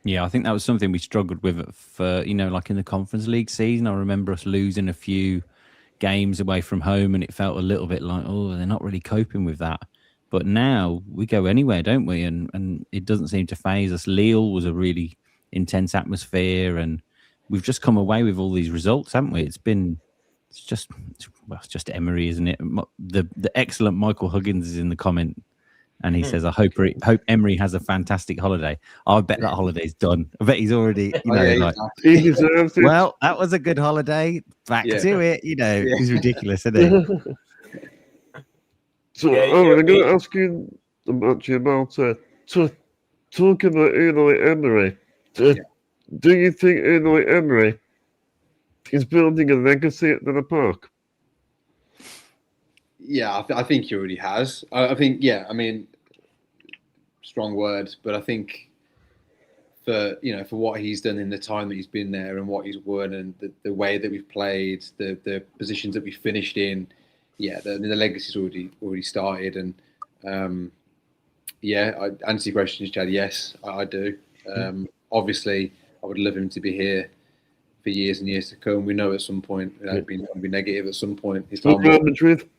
Yeah, I think that was something we struggled with for, like in the Conference League season. I remember us losing a few games away from home and it felt a little bit like, oh, they're not really coping with that. But now we go anywhere, don't we? And it doesn't seem to faze us. Lille was a really intense atmosphere and we've just come away with all these results, haven't we? It's just Emery, isn't it? The excellent Michael Huggins is in the comment. And he says, I hope Emery has a fantastic holiday. I bet that holiday's done. I bet he's already, He deserves it. Well, that was a good holiday. Back to it. It's ridiculous, isn't it? So, I'm going to ask you about talking about Unai Emery. Do you think Unai Emery is building a legacy at Villa Park? Yeah, I think he already has. Strong words, but I think for what he's done in the time that he's been there and what he's won and the way that we've played, the positions that we finished in, the legacy's already started. And I answer your question, Chad. Yes, I do. Obviously, I would love him to be here for years and years to come. We know at some point it'll be negative. At some point, his time. Madrid.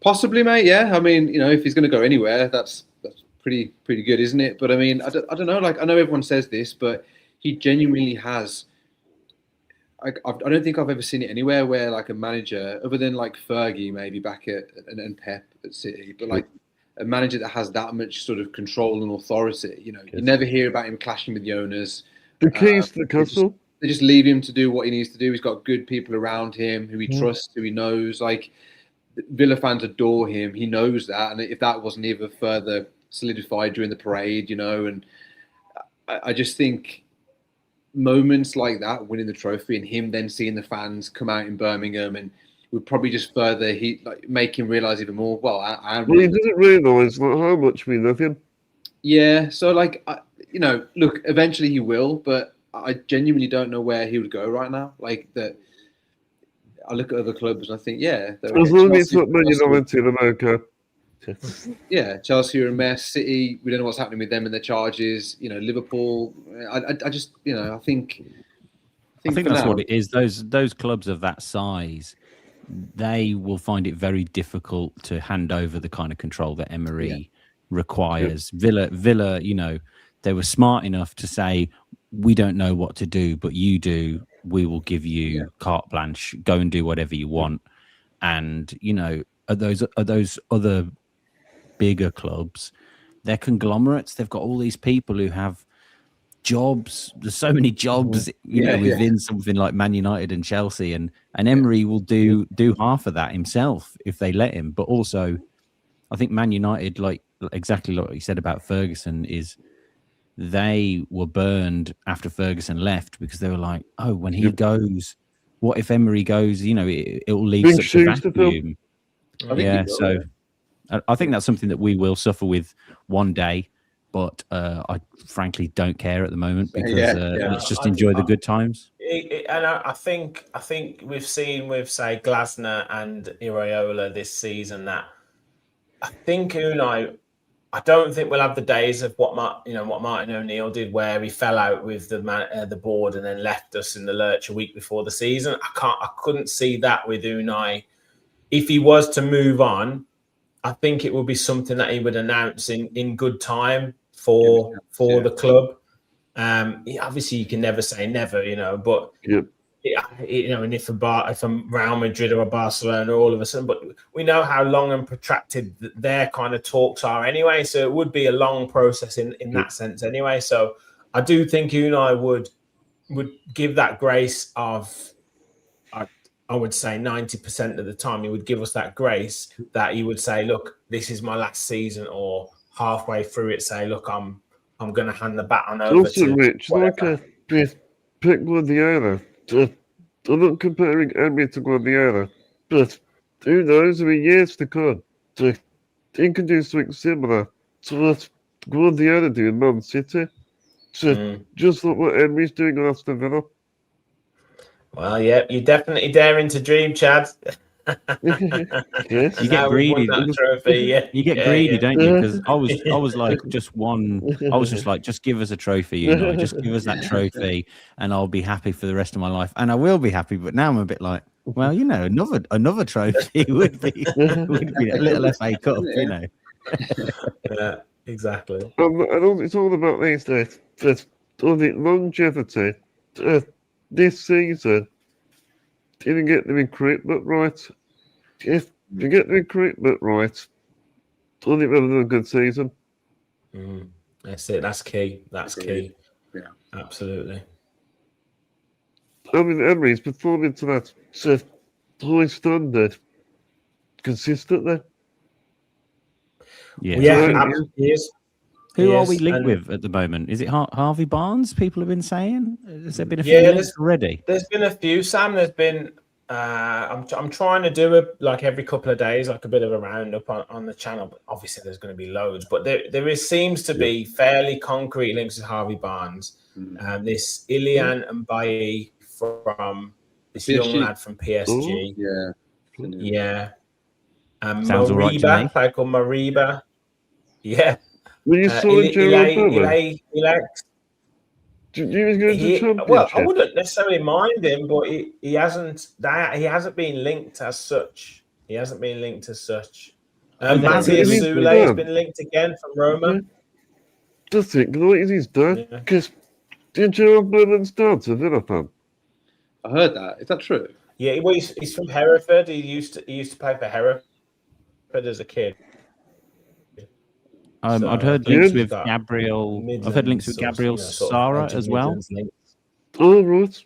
Possibly, mate. Yeah, if he's going to go anywhere, that's pretty good, isn't it? But I don't know. Like, I know everyone says this, but he genuinely has. I don't think I've ever seen it anywhere where like a manager, other than like Fergie, maybe back and Pep at City, but like a manager that has that much sort of control and authority. You never hear about him clashing with the owners. The keys to the castle. They just leave him to do what he needs to do. He's got good people around him who he trusts, who he knows. Like, Villa fans adore him. He knows that, and if that wasn't even further solidified during the parade, and I just think moments like that, winning the trophy, and him then seeing the fans come out in Birmingham, and would probably just further make him realise even more. Well, he didn't realise how much we love him. Yeah, so look, eventually he will, but I genuinely don't know where he would go right now. Like that. I look at other clubs and I think, as long as it's not Man United, I'm okay. Yeah, Chelsea are a mess. City, we don't know what's happening with them and their charges. Liverpool. I just, I think I think for that's now, what it is. Those clubs of that size, they will find it very difficult to hand over the kind of control that Emery requires. Villa, you know, they were smart enough to say, we don't know what to do, but you do. We will give you carte blanche. Go and do whatever you want. And, you know, are those other bigger clubs, they're conglomerates. They've got all these people who have jobs. There's so many jobs, you know, within something like Man United and Chelsea, and Emery will do half of that himself if they let him. But also, I think Man United, like exactly like you said about Ferguson, is they were burned after Ferguson left because they were like, oh, when he goes, what if Emery goes? You know, it will leave Big such a shoes to fill. vacuum. Yeah, so I think that's something that we will suffer with one day. But I frankly don't care at the moment because let's just enjoy the good times. And I think we've seen with, say, Glasner and Iraola this season that I think Unai, I don't think we'll have the days of what Martin O'Neill did, where he fell out with the board and then left us in the lurch a week before the season. I couldn't see that with Unai. If he was to move on, I think it would be something that he would announce in good time for the club. Obviously, you can never say never, you know, but you know, and if I'm Real Madrid or Barcelona, all of a sudden, but we know how long and protracted their kind of talks are anyway. So it would be a long process in that sense anyway. So I do think Unai would give that grace of, I would say 90% of the time, he would give us that grace that he would say, look, this is my last season, or halfway through it, say, look, I'm going to hand the baton over Also, to Rich, whatever. like pick Guardiola. I'm not comparing Emery to Guardiola, but who knows, in years to come, he can do something similar to what Guardiola did in Man City. Just like what Emery's doing on Aston Villa. Well, yeah, you're definitely daring to dream, Chad. Yes. You get greedy. That trophy, You get greedy, don't you? Because I was like, just like, just give us a trophy, you know, just give us that trophy, and I'll be happy for the rest of my life, and I will be happy. But now I'm a bit like, well, you know, another trophy would be a little FA Cup, you know. Yeah, exactly. And it's all about these days. But on the longevity, this season, didn't get the recruitment right. If you get the recruitment right, I think we'll have a good season. That's it. That's key. That's key. Yeah, absolutely. I mean, Emery's performing to that high standard consistently. Yeah. Who are we Yes, linked with at the moment? Is it Harvey Barnes? People have been saying. Has there been a few links already? There's been a few, Sam. There's been. I'm trying to do it like every couple of days, like a bit of a roundup on the channel. But obviously, there's going to be loads. But seems to be fairly concrete links with Harvey Barnes. This Ilian Mbaye from this young lad from PSG. Yeah. Sounds all right to me. A player called Mariba. Yeah. When you saw Gerard Well, I wouldn't necessarily mind him, but he hasn't been linked as such. Matthias Soulé has been linked again from Roma. Does it? What is his dad? Because did Gerard Berman start a Villa fan? I heard that. Is that true? Yeah, well, he's from Hereford. He used to play for Hereford as a kid. I'd heard links with Gabriel. I've heard links with Gabriel Sara as well. Oh, right.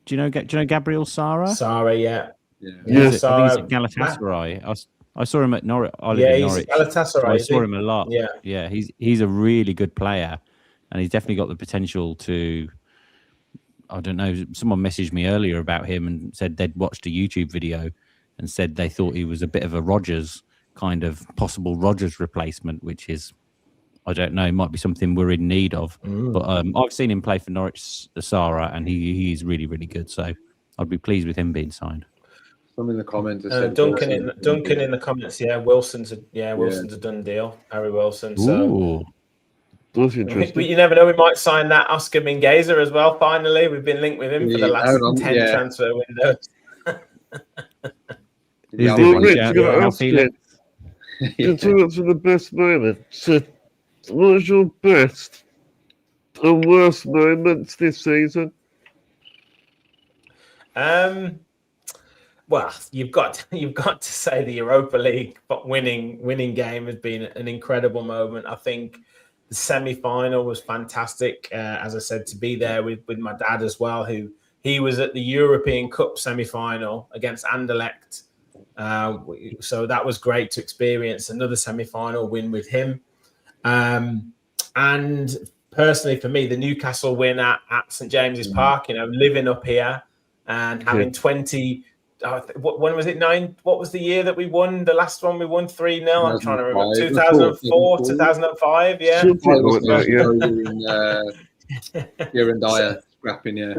Do you know Gabriel Sara? Sara, yeah. I think he's at Galatasaray. I saw him at Norwich. He's at Galatasaray. So I saw him a lot. Yeah. He's a really good player, and he's definitely got the potential to. I don't know. Someone messaged me earlier about him and said they'd watched a YouTube video and said they thought he was a bit of a Rodgers kind of possible Rodgers replacement, which is, I don't know, might be something we're in need of. But I've seen him play for Norwich Sara, and he's really, really good. So I'd be pleased with him being signed. Some in the comments. Duncan in the comments. Yeah, Wilson's a done deal. Harry Wilson. So That's interesting. You never know. We might sign that Oscar Mingueza as well. Finally, we've been linked with him for the last 10 transfer windows. Who's Well, this? Rich, you're going to ask it. To the best moment. So, what was your best and worst moments this season? Well, you've got to say the Europa League winning game has been an incredible moment. I think the semi-final was fantastic. As I said, to be there with my dad as well, who he was at the European Cup semi-final against Anderlecht. So that was great to experience another semi-final win with him. And personally, for me, the Newcastle win at St James's Park, living up here and having 20. When was it? What was the year that we won? The last one we won 3-0. I'm trying to remember. 2004, 2005. Yeah. Here and Dyer scrapping. Yeah.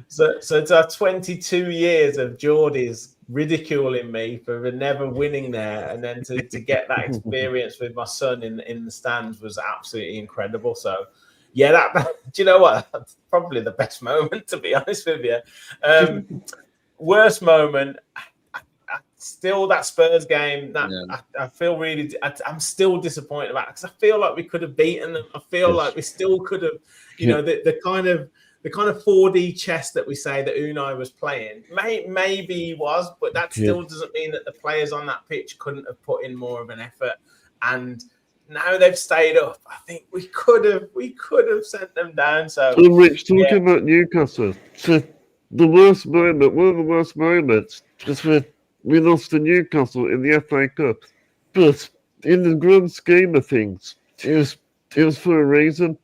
So it's our 22 years of Geordies ridiculing me for never winning there, and then to get that experience with my son in the stands was absolutely incredible. So. Yeah, that do you know what? That's probably the best moment, to be honest with you. Worst moment, still that Spurs game. I feel really, I'm still disappointed about it because I feel like we could have beaten them. I feel like we still could have, the kind of 4D chess that we say that Unai was playing. Maybe he was, but that still doesn't mean that the players on that pitch couldn't have put in more of an effort. And now they've stayed up. I think we could have sent them down. So, Rich, talking about Newcastle, so the worst moment, one of the worst moments, is when we lost to Newcastle in the FA Cup. But in the grand scheme of things, it was for a reason.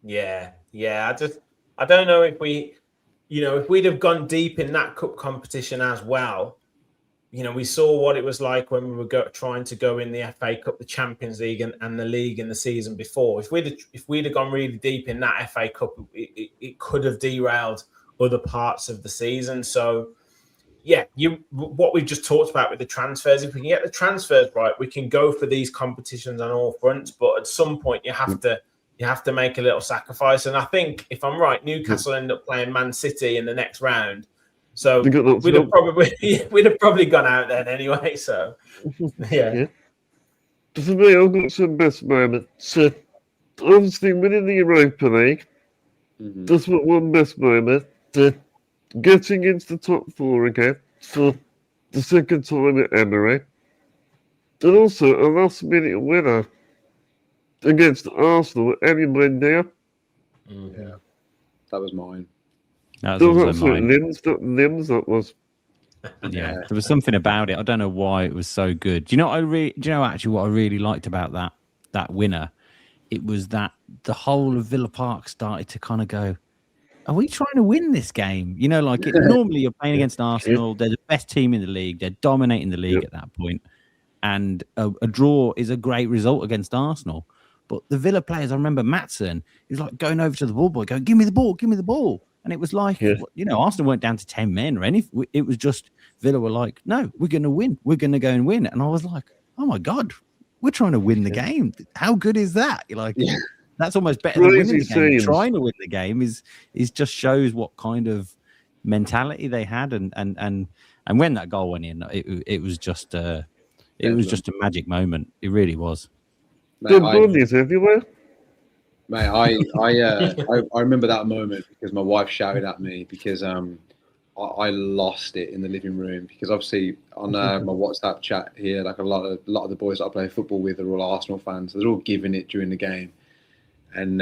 Yeah. I don't know if if we'd have gone deep in that cup competition as well. We saw what it was like when we were trying to go in the FA Cup, the Champions League, and the league in the season before. If we'd have gone really deep in that FA Cup, it could have derailed other parts of the season. So, what we've just talked about with the transfers, if we can get the transfers right, we can go for these competitions on all fronts. But at some point, you have to make a little sacrifice. And I think, if I'm right, Newcastle end up playing Man City in the next round. So we'd have probably gone out then anyway. So yeah. For me, I've got some best moments. So obviously winning the Europa League. That's what one best moment. Getting into the top 4 again for the second time at Emery. And also a last minute winner against Arsenal at Emery and Aston Villa. Yeah, that was mine. That was also mine. Limbs, that was. Yeah, there was something about it. I don't know why it was so good. Do you know actually what I really liked about that winner? It was that the whole of Villa Park started to kind of go, are we trying to win this game? Normally you're playing against Arsenal. They're the best team in the league. They're dominating the league at that point. And a draw is a great result against Arsenal. But the Villa players, I remember Maatsen, he was like going over to the ball boy, going, give me the ball. And it was like, Arsenal weren't down to 10 men or anything. It was just Villa were like, no, we're going to win. We're going to go and win. And I was like, oh, my God, we're trying to win the game. How good is that? That's almost better than winning the game. Trying to win the game is just shows what kind of mentality they had. And when that goal went in, it was just a magic moment. It really was. Good bodies everywhere. Mate, I remember that moment because my wife shouted at me because I lost it in the living room because obviously on my WhatsApp chat here, like a lot of the boys that I play football with are all Arsenal fans. So they're all giving it during the game, and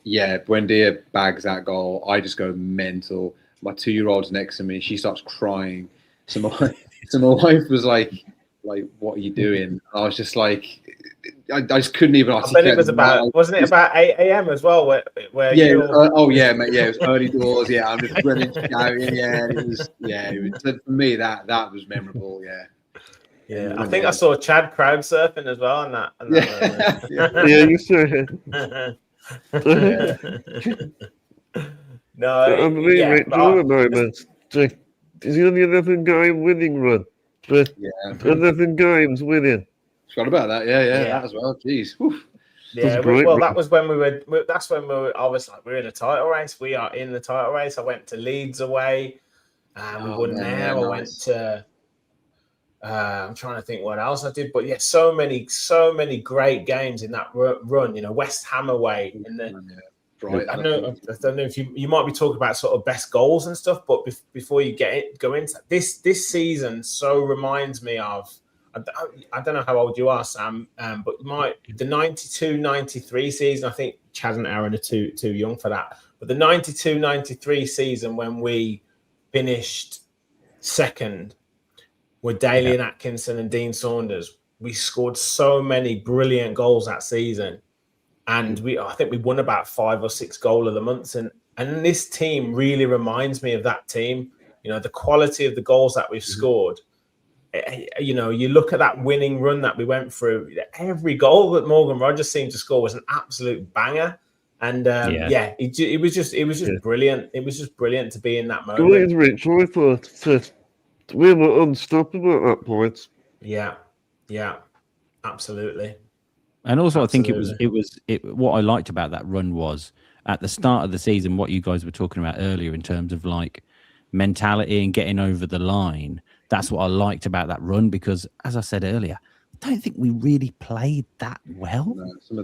Buendia bags that goal. I just go mental. My 2-year-old's next to me. She starts crying. So my wife was like, what are you doing? I was just like. I just couldn't even articulate. I bet it was wasn't it about 8 a.m. as well? Where mate. Yeah, it was early doors. Yeah, I'm just running, shouting. Yeah, it was. For me, that was memorable. Yeah. I think I saw Chad crowd surfing as well on that. Yeah, you saw it. No, I believe all the moments. He's on the 11-game winning run. But 11 games winning. Forgot about that. Yeah, that as well. Jeez. Whew. Yeah, great, well, right? that was when we were. That's when we were. I was like, we're in a title race. We are in the title race. I went to Leeds away, and we won man, there. yeah, I went nice. to. I'm trying to think what else I did, but yeah, so many great games in that run. You know, West Ham away in the. Right. I don't know if you might be talking about sort of best goals and stuff, but before you go into that, this season so reminds me of. I don't know how old you are, Sam, but the 92-93 season. I think Chaz and Aaron are too young for that. But the 92-93 season when we finished second with Daly and Atkinson and Dean Saunders, we scored so many brilliant goals that season. And I think we won about 5 or 6 goal of the months. And this team really reminds me of that team. You know, the quality of the goals that we've scored. You know, you look at that winning run that we went through. Every goal that Morgan Rogers seemed to score was an absolute banger. And it was just brilliant. It was just brilliant to be in that moment. Great, Rich. I thought that we were unstoppable at that point. Yeah, absolutely. And also, I think it was what I liked about that run was at the start of the season, what you guys were talking about earlier in terms of like mentality and getting over the line. That's what I liked about that run because, as I said earlier, I don't think we really played that well. No,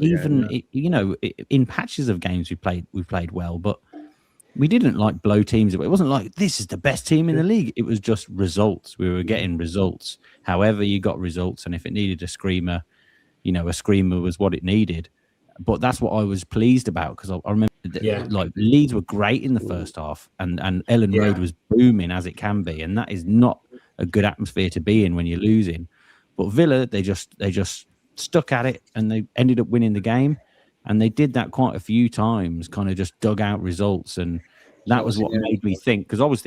you know, in patches of games we played well, but we didn't like blow teams away. It wasn't like this is the best team in the league. It was just results. We were getting results. However, you got results, and if it needed a screamer, you know, a screamer was what it needed. But that's what I was pleased about because I remember like Leeds were great in the first half, and Ellen Road was booming as it can be, and that is not a good atmosphere to be in when you're losing. But Villa, they just stuck at it, and they ended up winning the game. And they did that quite a few times, kind of just dug out results, and that was what made me think. Because I was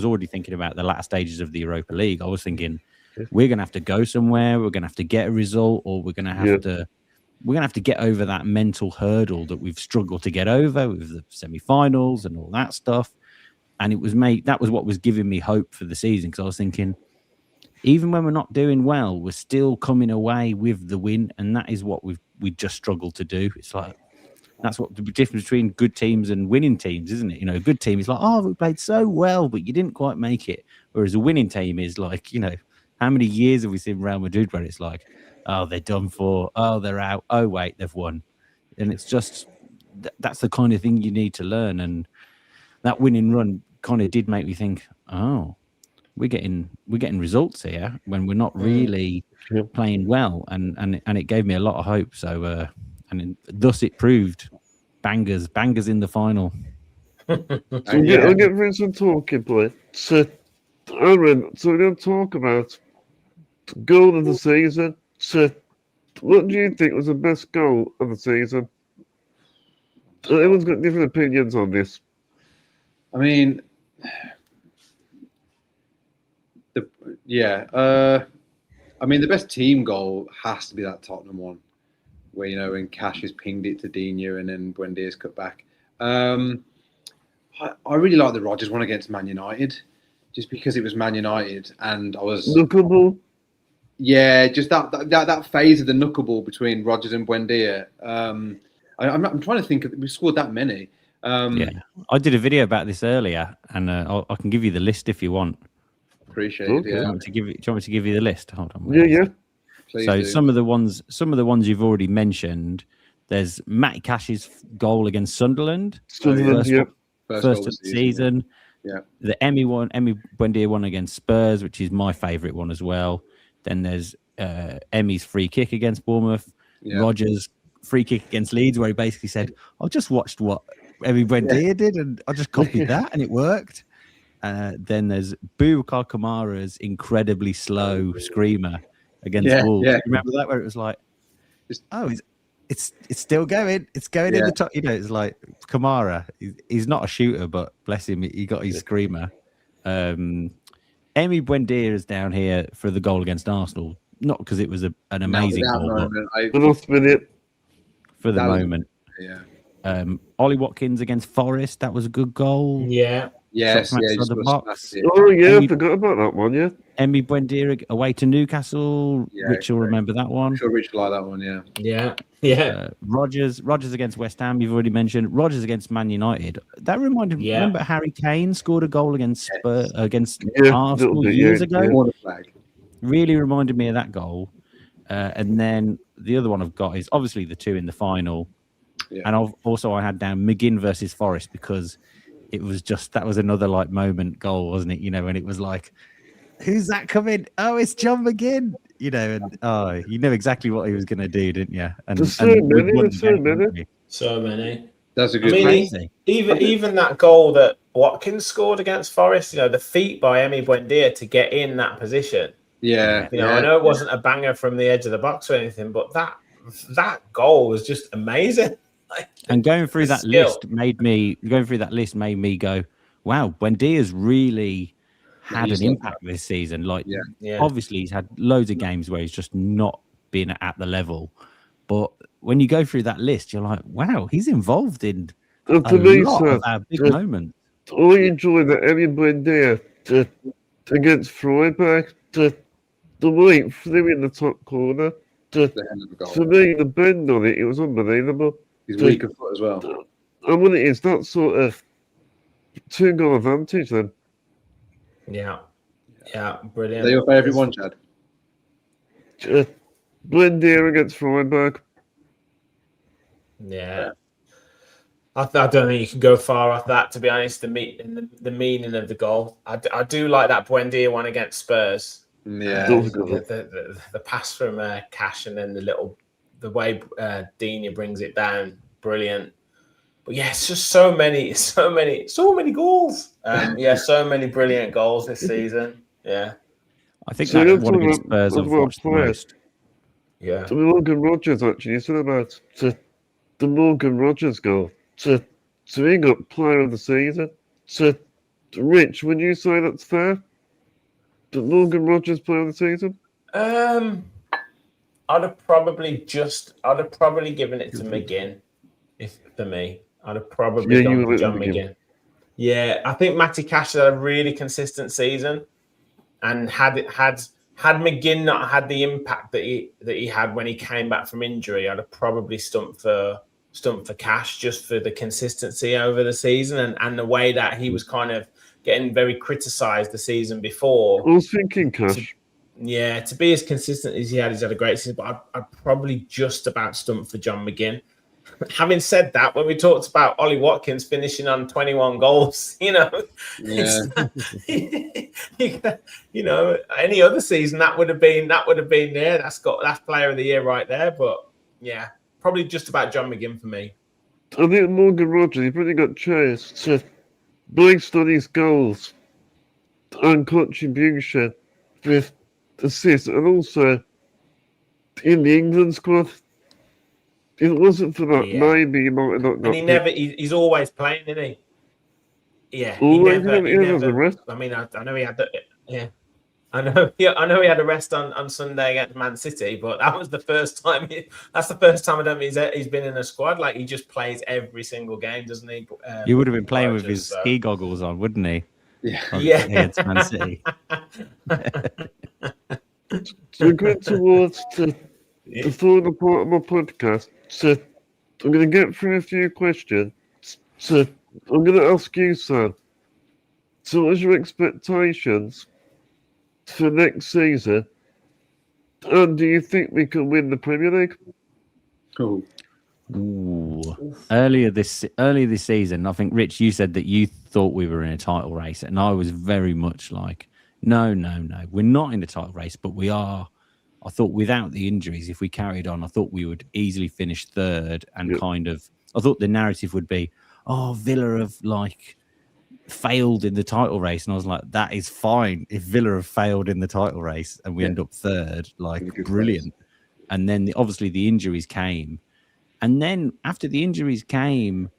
already thinking about the latter stages of the Europa League. I was thinking we're going to have to go somewhere, we're going to have to get a result, or we're going to have to get over that mental hurdle that we've struggled to get over with the semi-finals and all that stuff. And that was what was giving me hope for the season, because I was thinking, even when we're not doing well, we're still coming away with the win, and that is what we just struggled to do. It's like that's what the difference between good teams and winning teams, isn't it? You know, a good team is like, oh, we played so well, but you didn't quite make it. Whereas a winning team is like, you know, how many years have we seen Real Madrid where it's like, oh, they're done for, oh, they're out, oh wait, they've won, and it's just that's the kind of thing you need to learn. And that winning run kind of did make me think, oh, we're getting results here when we're not really playing well, and it gave me a lot of hope. So thus it proved bangers in the final. I'll get Vincent talking, boy. So Aaron, so we're going to talk about goal of the season. So what do you think was the best goal of the season? Everyone's got different opinions on this. I mean, the best team goal has to be that Tottenham one, where, you know, when Cash has pinged it to Dino and then Buendia's cut back. I really like the Rodgers one against Man United, just because it was Man United and I was knuckleball. Yeah, just that phase of the knuckleball between Rodgers and Buendia. I'm trying to think we scored that many. I did a video about this earlier, and I can give you the list if you want. Appreciate it. Do you want me to give you the list? Hold on. Yeah. Please so do. some of the ones you've already mentioned. There's Matty Cash's goal against Sunderland. First of the season. Yeah. The Emery Buendia one against Spurs, which is my favourite one as well. Then there's Emmy's free kick against Bournemouth. Yeah. Rodgers' free kick against Leeds, where he basically said, I just watched what Emery Buendia did, and I just copied that, and it worked. Then there's Boubacar Kamara's incredibly slow screamer against Wolves. Yeah. Remember that, where it was like, it's still going. It's going in the top. You know, it's like Kamara. He's not a shooter, but bless him, he got his screamer. Emery Buendia is down here for the goal against Arsenal, not because it was an amazing goal, but for the moment. Yeah. Ollie Watkins against Forest, that was a good goal. Yeah. Yes, from yeah, outside just the got box. smashed it. Oh yeah, I Emery- forgot about that one. Yeah, Emery Buendia away to Newcastle. Yeah, Rich will correct. remember that one. I'm sure Rich will like that one. Yeah. Yeah. Rogers against West Ham. You've already mentioned Rogers against Man United. That reminded me. Yeah. Remember Harry Kane scored a goal against against Yeah, Arsenal little bit, years yeah, ago. yeah. Corner flag. Really reminded me of that goal. And then the other one I've got is obviously the two in the final. Yeah. And I had down McGinn versus Forest because it was just that was another like moment goal, wasn't it? You know, when it was like, who's that coming? Oh, it's John McGinn. You know, and you know exactly what he was going to do, didn't you? And There's so we many, won there's the so game, didn't many. we? So many. That's a I good mean, one. Crazy. even that goal that Watkins scored against Forest, you know, the feat by Emery Buendia to get in that position. Yeah. You know, I know it wasn't a banger from the edge of the box or anything, but that goal was just amazing. And going through that Skill. list made me go, wow, Buendia's really had He's an like impact this season. Like, Yeah. obviously, he's had loads of games where he's just not been at the level. But when you go through that list, you're like, wow, he's involved in And a to me, lot sir, of our big just- moments. I enjoy that Emery Buendia against Freiburg. The way it flew in the top corner. the hell of a goal. To me, the bend on it was unbelievable. He's weak of foot as well. And when it is that sort of 2-goal advantage, then Yeah, Is brilliant. that your favourite one, Chad? Buendia against Freiburg. Yeah. I don't think you can go far off that, to be honest. The meaning of the goal. I do like that Buendia one against Spurs. Yeah. The pass from Cash and then the way Dina brings it down, brilliant. But yeah, it's just so many goals. So many brilliant goals this season. Yeah, I think So that you're one talking against about Spurs I've overall watched the players. most. yeah. To Morgan Rogers, actually, you said about the Morgan Rogers goal. So he got player of the season. So, Rich, would you say that's fair? The Morgan Rogers player of the season? I'd have probably given it to McGinn. If for me, I'd have probably Yeah, you gone would for John have McGinn. McGinn. Yeah, I think Matty Cash had a really consistent season, and had McGinn not had the impact that he had when he came back from injury, I'd have probably stumped for Cash just for the consistency over the season and the way that he was kind of getting very criticised the season before. I was thinking Cash. Yeah, to be as consistent as he's had a great season, but I'd probably just about stumped for John McGinn. Having said that, when we talked about Ollie Watkins finishing on 21 goals, you know, Yeah. you know, any other season that would have been there. That's player of the year right there. But yeah, probably just about John McGinn for me. I think Morgan Rogers, he pretty got chased based on his goals and contribution with assists, and also in the England squad. If it wasn't for that, Yeah. maybe he might have not got And picked. he's always playing, isn't he? Yeah, Always, he never has a rest. I mean, I know he had the I know he had a rest on Sunday against Man City, but that was the first time. That's the first time I don't think he's been in a squad. Like, he just plays every single game, doesn't he? He would have been playing with Rogers, his so. ski goggles on, wouldn't he? Yeah. Yeah. Against Man City. So we're going towards the final part of my podcast. So I'm going to get through a few questions. So I'm going to ask you, Sam. So what's your expectations for next season? And do you think we can win the Premier League? Cool. Ooh. Earlier this season, I think, Rich, you said that you thought we were in a title race, and I was very much like, no, we're not in the title race, but we are. I thought without the injuries, if we carried on, I thought we would easily finish third, and I thought the narrative would be, oh, Villa have like failed in the title race, and I was like, that is fine if Villa have failed in the title race and we end up third, like brilliant. And then obviously the injuries came. And then after the injuries came,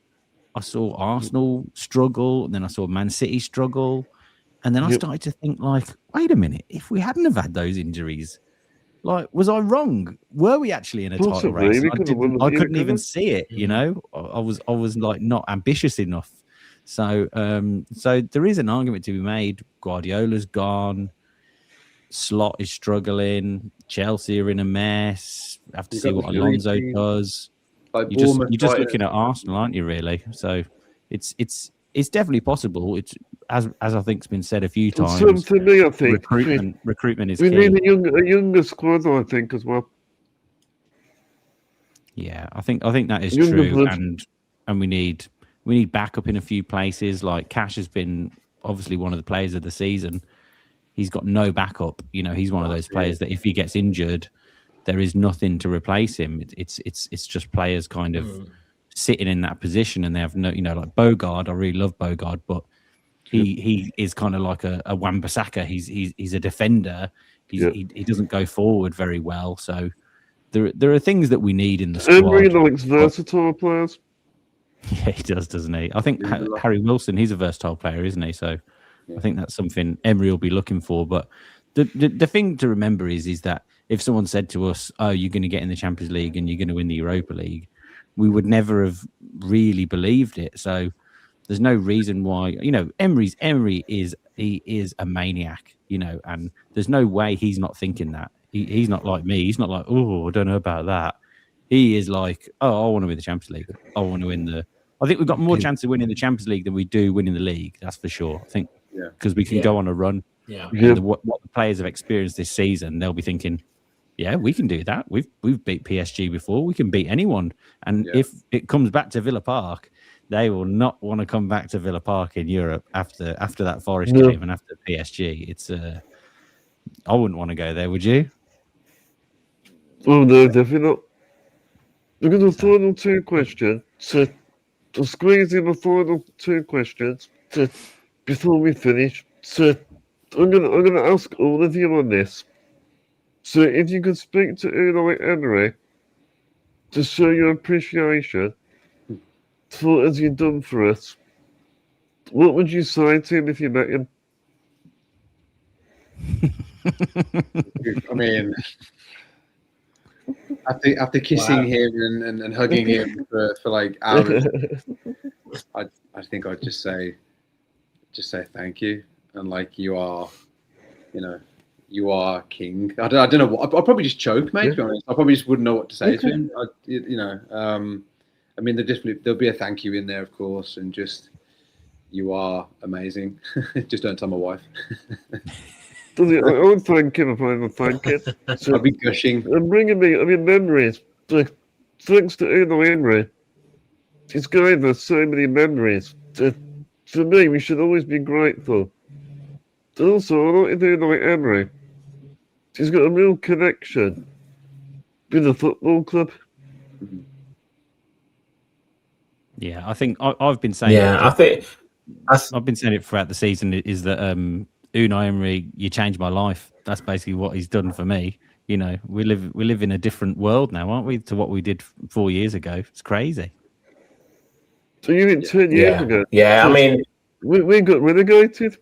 I saw Arsenal struggle, and then I saw Man City struggle. And then I started to think, like, wait a minute, if we hadn't have had those injuries, like, was I wrong? Were we actually in a title race? I couldn't even see it, you know? I was like not ambitious enough. So there is an argument to be made. Guardiola's gone. Slot is struggling. Chelsea are in a mess. Have to see what Alonso does. Like You're just looking at Arsenal, aren't you? Really? So it's definitely possible. It's as I think's been said a few times. To me, I think recruitment is we key. need a younger squad, I think, as well. Yeah, I think that is Younger true, blood. and we need backup in a few places. Like Cash has been obviously one of the players of the season. He's got no backup. You know, he's one of those players that if he gets injured, there is nothing to replace him. It's just players kind of sitting in that position, and they have no, like Bogard. I really love Bogard, but he is kind of like a Wan-Bissaka. He's a defender. He doesn't go forward very well. So there are things that we need in the squad. Emery likes versatile players. Yeah, he does, doesn't he? I think Harry Wilson, he's a versatile player, isn't he? So I think that's something Emery will be looking for. But the thing to remember is that if someone said to us, "Oh, you're going to get in the Champions League and you're going to win the Europa League," we would never have really believed it. So there's no reason why. Emery is a maniac. And there's no way he's not thinking that. He's not like me. He's not like, "Oh, I don't know about that." He is like, "Oh, I want to win the Champions League. I want to win the." I think we've got more chance of winning the Champions League than we do winning the league. That's for sure. I think because we can go on a run. Yeah. And what the players have experienced this season, they'll be thinking, "Yeah, we can do that. We've beat PSG before. We can beat anyone." And if it comes back to Villa Park, they will not want to come back to Villa Park in Europe after that Forest game and after PSG. It's I wouldn't want to go there. Would you? Oh no, definitely not. Look at the final two questions. So, to squeeze in the final two questions before we finish. So, I'm gonna ask all of you on this. So, if you could speak to Unai Emery to show your appreciation for what has he done for us, what would you say to him if you met him? I mean, after kissing him and hugging him for like hours, I think I'd just say thank you, and like you are king. I don't know what. I'd probably just choke, mate. To be honest, I probably just wouldn't know what to say to him. I mean, there'll be a thank you in there, of course, and just you are amazing. Just don't tell my wife. I would thank him if I ever thank him. So, I'll be gushing. and bringing me, memories. Like, thanks to Unai Emery, he's gave us so many memories. For me, we should always be grateful. Also, I like Unai Emery. He's got a real connection with the football club. Yeah, I think I've been saying. Yeah, I think I've been saying it throughout the season. Is that Unai Emery? You changed my life. That's basically what he's done for me. We live in a different world now, aren't we, to what we did 4 years ago? It's crazy. So you mean 10 years ago? Yeah, I mean, we got relegated.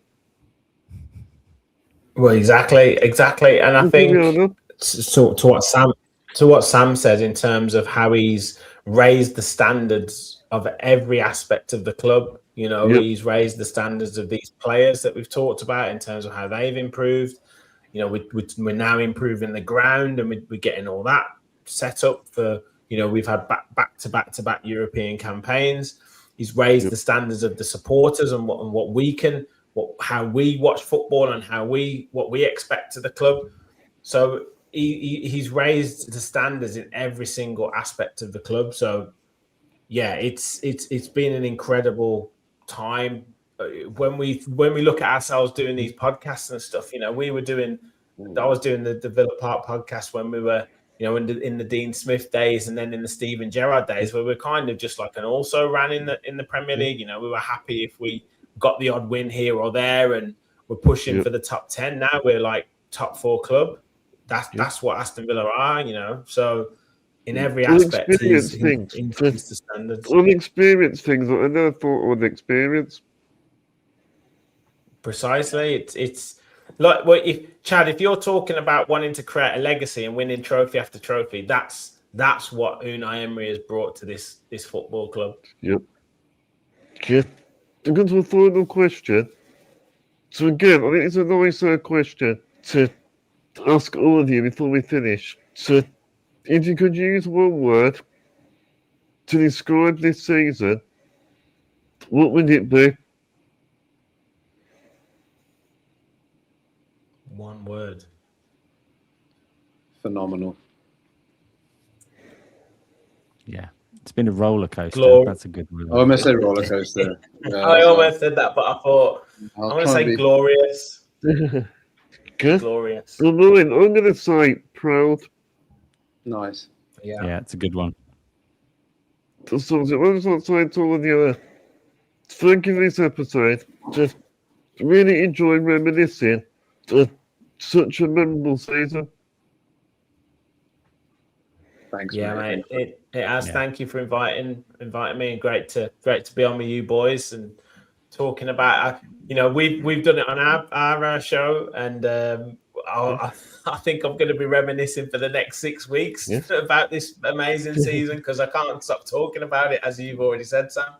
Well, exactly, and I think to what Sam said in terms of how he's raised the standards of every aspect of the club. He's raised the standards of these players that we've talked about in terms of how they've improved. We're now improving the ground, and we're getting all that set up for. We've had back-to-back European campaigns. He's raised the standards of the supporters and what we can. How we watch football and what we expect to the club. So he's raised the standards in every single aspect of the club. So yeah, it's been an incredible time. When we look at ourselves doing these podcasts and stuff, I was doing the Villa Park podcast when we were, in the Dean Smith days, and then in the Steven Gerrard days, where we're kind of just like an also ran in the Premier League. We were happy if we got the odd win here or there, and we're pushing for the top 10. Now we're like top 4 club. That's what Aston Villa are, So in every aspect, he's increased the standards. Unexperienced things that I never thought I would experience. Precisely, it's like if you're talking about wanting to create a legacy and winning trophy after trophy, that's what Unai Emery has brought to this football club. Yep. to go to a final question. So again, I think it's a nice question to ask all of you before we finish. So if you could use one word to describe this season, what would it be? One word. Phenomenal. Yeah, it's been a roller coaster. Glory. That's a good word. I almost said roller coaster. I almost said that, but I thought I'm going to say glorious. Good. Glorious. Well, mine, I'm going to say proud. Nice. Yeah, it's a good one. So I just want to say to all of you, thank you for this episode. Just really enjoyed reminiscing of such a memorable season. Thanks, Yeah, mate. It has. Yeah. Thank you for inviting me, and great to be on with you boys and talking about. We've done it on our show, and I think I'm going to be reminiscing for the next 6 weeks about this amazing season because I can't stop talking about it, as you've already said, Sam.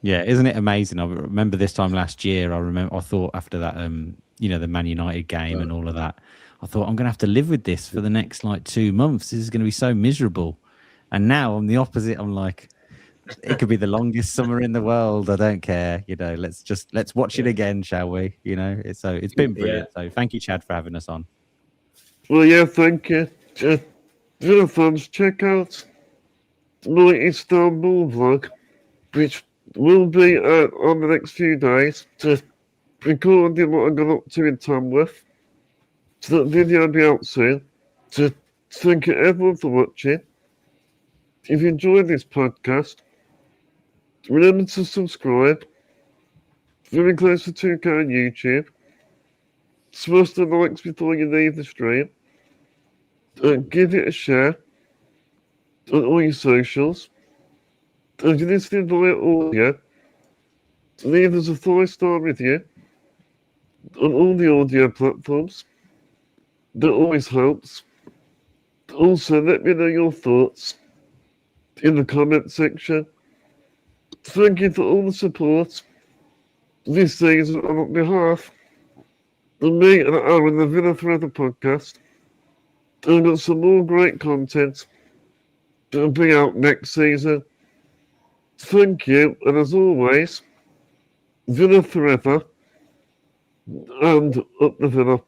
Yeah, isn't it amazing? I remember this time last year. I thought after that, the Man United game and all of that, I thought I'm going to have to live with this for the next 2 months. This is going to be so miserable. And now I'm the opposite. I'm like, it could be the longest summer in the world. I don't care. Let's watch it again, shall we? It's been brilliant. So thank you, Chad, for having us on. Well, yeah, thank you. Villa fans, check out my Istanbul vlog, which will be on the next few days, to recording what I got up to in Tamworth. So that video will be out soon. So thank you everyone for watching. If you enjoyed this podcast, remember to subscribe. Very close to 2K on YouTube. Smash the likes before you leave the stream. Give it a share on all your socials. If you're listening via audio, leave us a 5-star review on all the audio platforms. That always helps. Also, let me know your thoughts in the comment section. Thank you for all the support this season on behalf of me and Aaron, the Villa Forever podcast. I've got some more great content that'll be out next season. Thank you, and as always, Villa Forever and up the Villa.